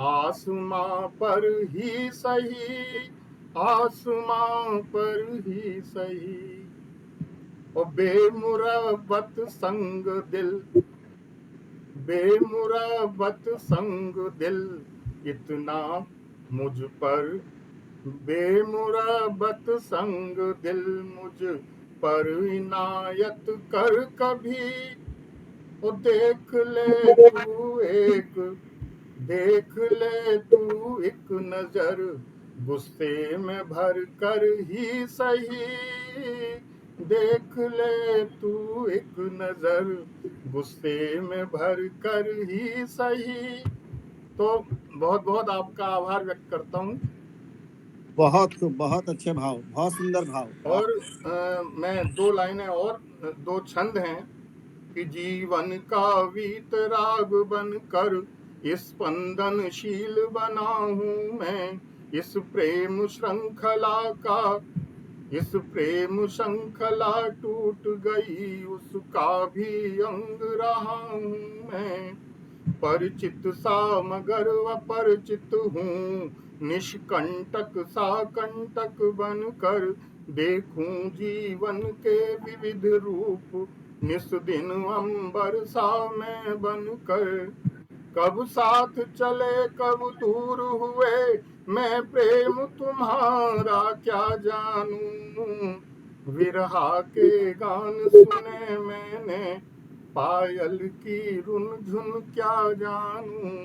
आसमां पर ही सही, आसमां पर ही सही, ओ बेमुरब्बत संग दिल, बेमुरब्बत संग दिल, इतना मुझ पर, बेमुरब्बत संग दिल मुझ पर इनायत कर कभी, ओ देख ले तू एक, देख ले तू एक नजर, गुस्से में भर कर ही सही, देख ले तू एक नजर, गुस्से में भर कर ही सही। तो बहुत बहुत आपका आभार व्यक्त करता हूँ। बहुत अच्छे भाव, बहुत सुंदर भाव, वाह। और मैं दो लाइनें और, दो छंद हैं, कि जीवन का वीतराग बनकर स्पंदनशील बना हूँ मैं, इस प्रेम श्रृंखला का, इस प्रेम श्रृंखला टूट गई उसका भी अंग रहा हूँ मैं, परिचित सा मगर अपरिचित हूँ, निष्कंटक सा कंटक बनकर देखूं जीवन के विविध रूप, निस दिन अंबर सा मैं बनकर, कब साथ चले कब दूर हुए, मैं प्रेम तुम्हारा क्या जानूं, विरहा के गान सुने मैंने, पायल की रुनझुन क्या जानूं,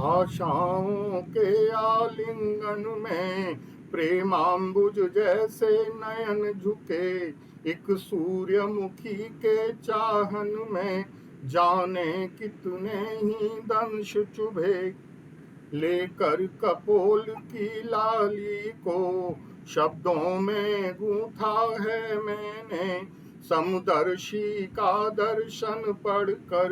आशाओं के आलिंगन में प्रेमांबुज जैसे नयन झुके, एक सूर्यमुखी के चाहन में जाने कितने ही दंश चुभे, लेकर कपोल की लाली को शब्दों में गूंथा है मैंने, समदर्शी का दर्शन पढ़कर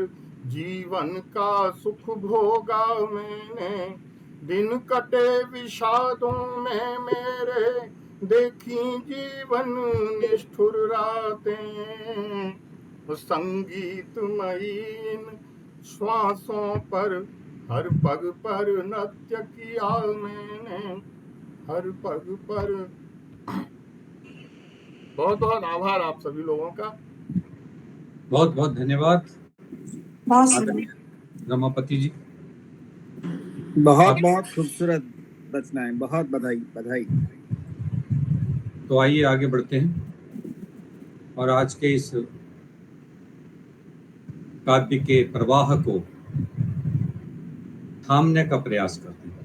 जीवन का सुख भोगा मैंने। दिन कटे विषादों में मेरे, देखी जीवन निष्ठुर रातें। संगीतमयी इन श्वासों पर हर पग पर नृत्य किया मैंने, हर पग पर। बहुत बहुत आभार आप सभी लोगों का। बहुत बहुत धन्यवाद बहुत सुंदर। रमापति जी। बहुत बहुत खूबसूरत रचनाएं, बहुत बधाई बधाई। तो आइए आगे बढ़ते हैं और आज के इस काव्य के प्रवाह को थामने का प्रयास करते हैं।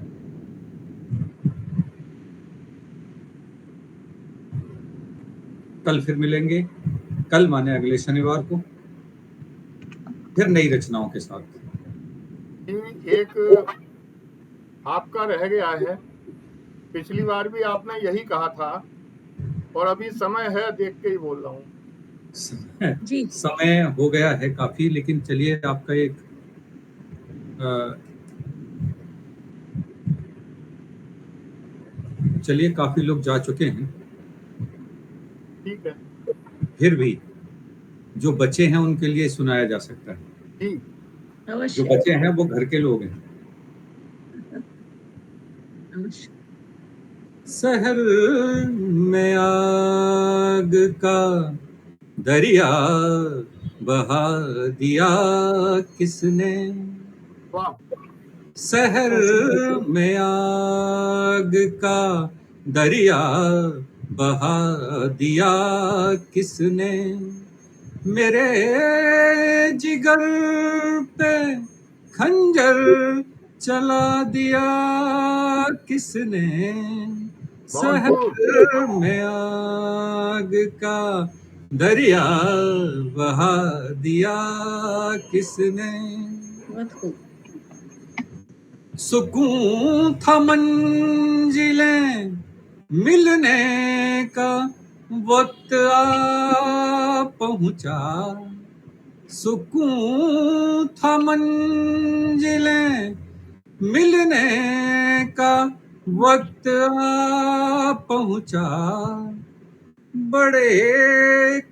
कल फिर मिलेंगे, कल माने अगले शनिवार को, फिर नई रचनाओं के साथ। एक आपका रह गया है, पिछली बार भी आपने यही कहा था और अभी समय है देख के ही बोल रहा हूँ। समय हो गया है काफी, लेकिन चलिए आपका एक चलिए काफी लोग जा चुके हैं, ठीक है, फिर भी जो बचे हैं उनके लिए सुनाया जा सकता है। जो बचे हैं वो घर के लोग हैं। शहर में आग का दरिया बहा दिया किसने, शहर में आग का दरिया बहा दिया किसने, मेरे जिगर पे खंजर चला दिया किसने, शहर में आग का दरिया बहा दिया किसने। सुकून था मंजिलें मिलने का वक्त आ पहुंचा, सुकून था मंजिलें मिलने का वक्त आ पहुंचा, बड़े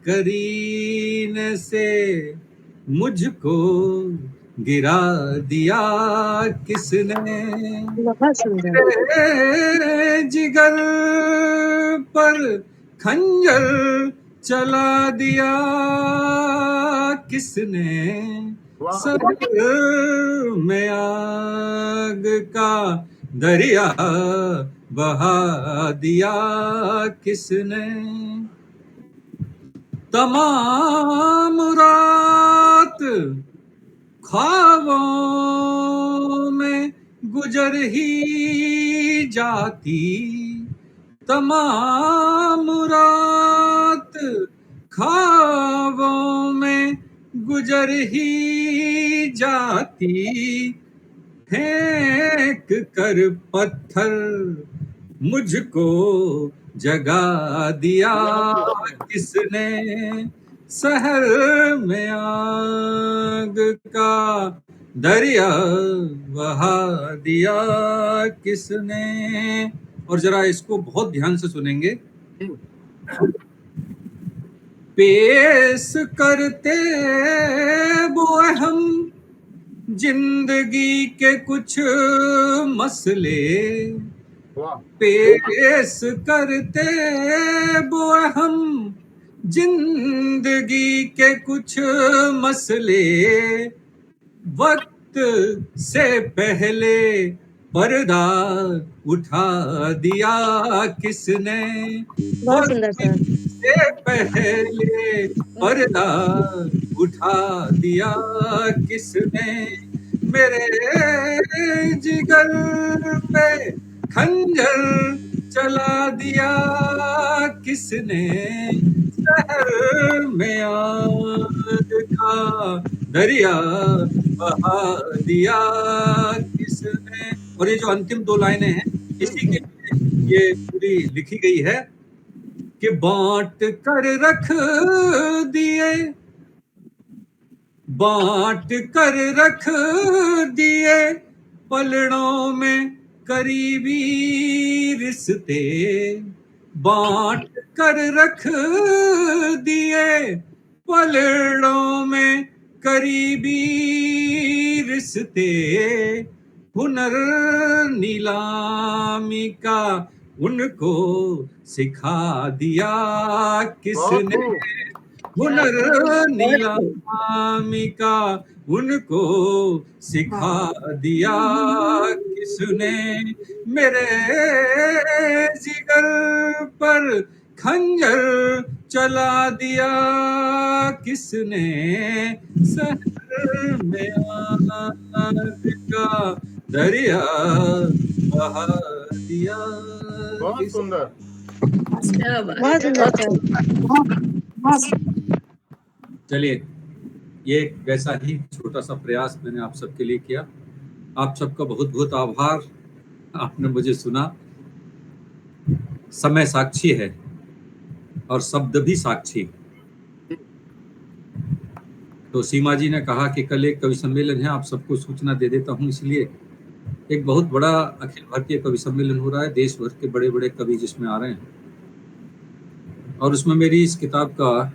करीने से मुझको गिरा दिया किसने, जिगर पर खंजर चला दिया किसने, सर में आग का दरिया बहा दिया किसने, तमाम रात ख्वाबों में गुजर ही जाती, तमाम रात ख्वाबों में गुजर ही जाती, फेंक कर पत्थर मुझको जगा दिया किसने, शहर में आग का दरिया बहा दिया किसने। और जरा इसको बहुत ध्यान से सुनेंगे। पेश करते वो हम जिंदगी के कुछ मसले, पेश करते वो हम जिंदगी के कुछ मसले, वक्त से पहले पर्दा उठा दिया किसने, वक्त से पहले पर्दा उठा दिया किसने, मेरे जिगर पे खंजर चला दिया किसने, शहर में आग का दरिया बहा दिया किसने। और ये जो अंतिम दो लाइनें हैं इसी के लिए ये पूरी लिखी गई है। कि बांट कर रख दिए, बांट कर रख दिए पलड़ों में करीबी रिश्ते, बांट कर रख दिए पलड़ों में करीबी रिश्ते, हुनर नीलामी का उनको सिखा दिया किसने, हुनर नीलामी का उनको सिखा दिया किसने, मेरे जिगर पर खंजर चला दिया किसने, शहर में आग का दरिया बहा दिया। बहुत सुंदर। बहुत सुंदर सर। चलिए, ये एक वैसा ही छोटा सा प्रयास मैंने आप सबके लिए किया। आप सबका बहुत बहुत आभार, आपने मुझे सुना। समय साक्षी है और शब्द भी साक्षी। तो सीमा जी ने कहा कि कल एक कवि सम्मेलन है, आप सबको सूचना दे देता हूँ। इसलिए एक बहुत बड़ा अखिल भारतीय कवि सम्मेलन हो रहा है, देश भर के बड़े बड़े कवि जिसमें आ रहे हैं, और उसमें मेरी इस किताब का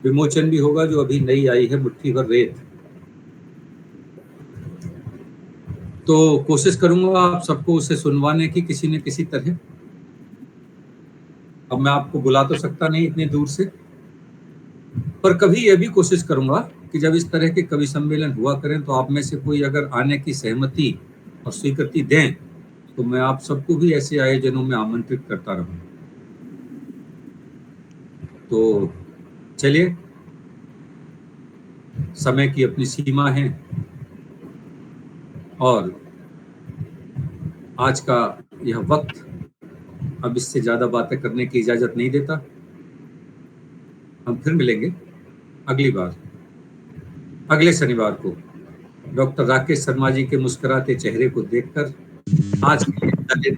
विमोचन भी होगा जो अभी नई आई है, मुट्ठी भर रेत। तो कोशिश करूंगा आप सबको उसे सुनवाने की किसी न किसी तरह। अब मैं आपको बुला तो सकता नहीं इतने दूर से, पर कभी यह भी कोशिश करूंगा कि जब इस तरह के कवि सम्मेलन हुआ करें तो आप में से कोई अगर आने की सहमति और स्वीकृति दें तो मैं आप सबको भी ऐसे आयोजनों में आमंत्रित करता रहूं। तो चलिए, समय की अपनी सीमा है और आज का यह वक्त अब इससे ज्यादा बातें करने की इजाजत नहीं देता। हम फिर मिलेंगे अगली बार, अगले शनिवार को। डॉक्टर राकेश शर्मा जी के मुस्कुराते चेहरे को देखकर आज के लिए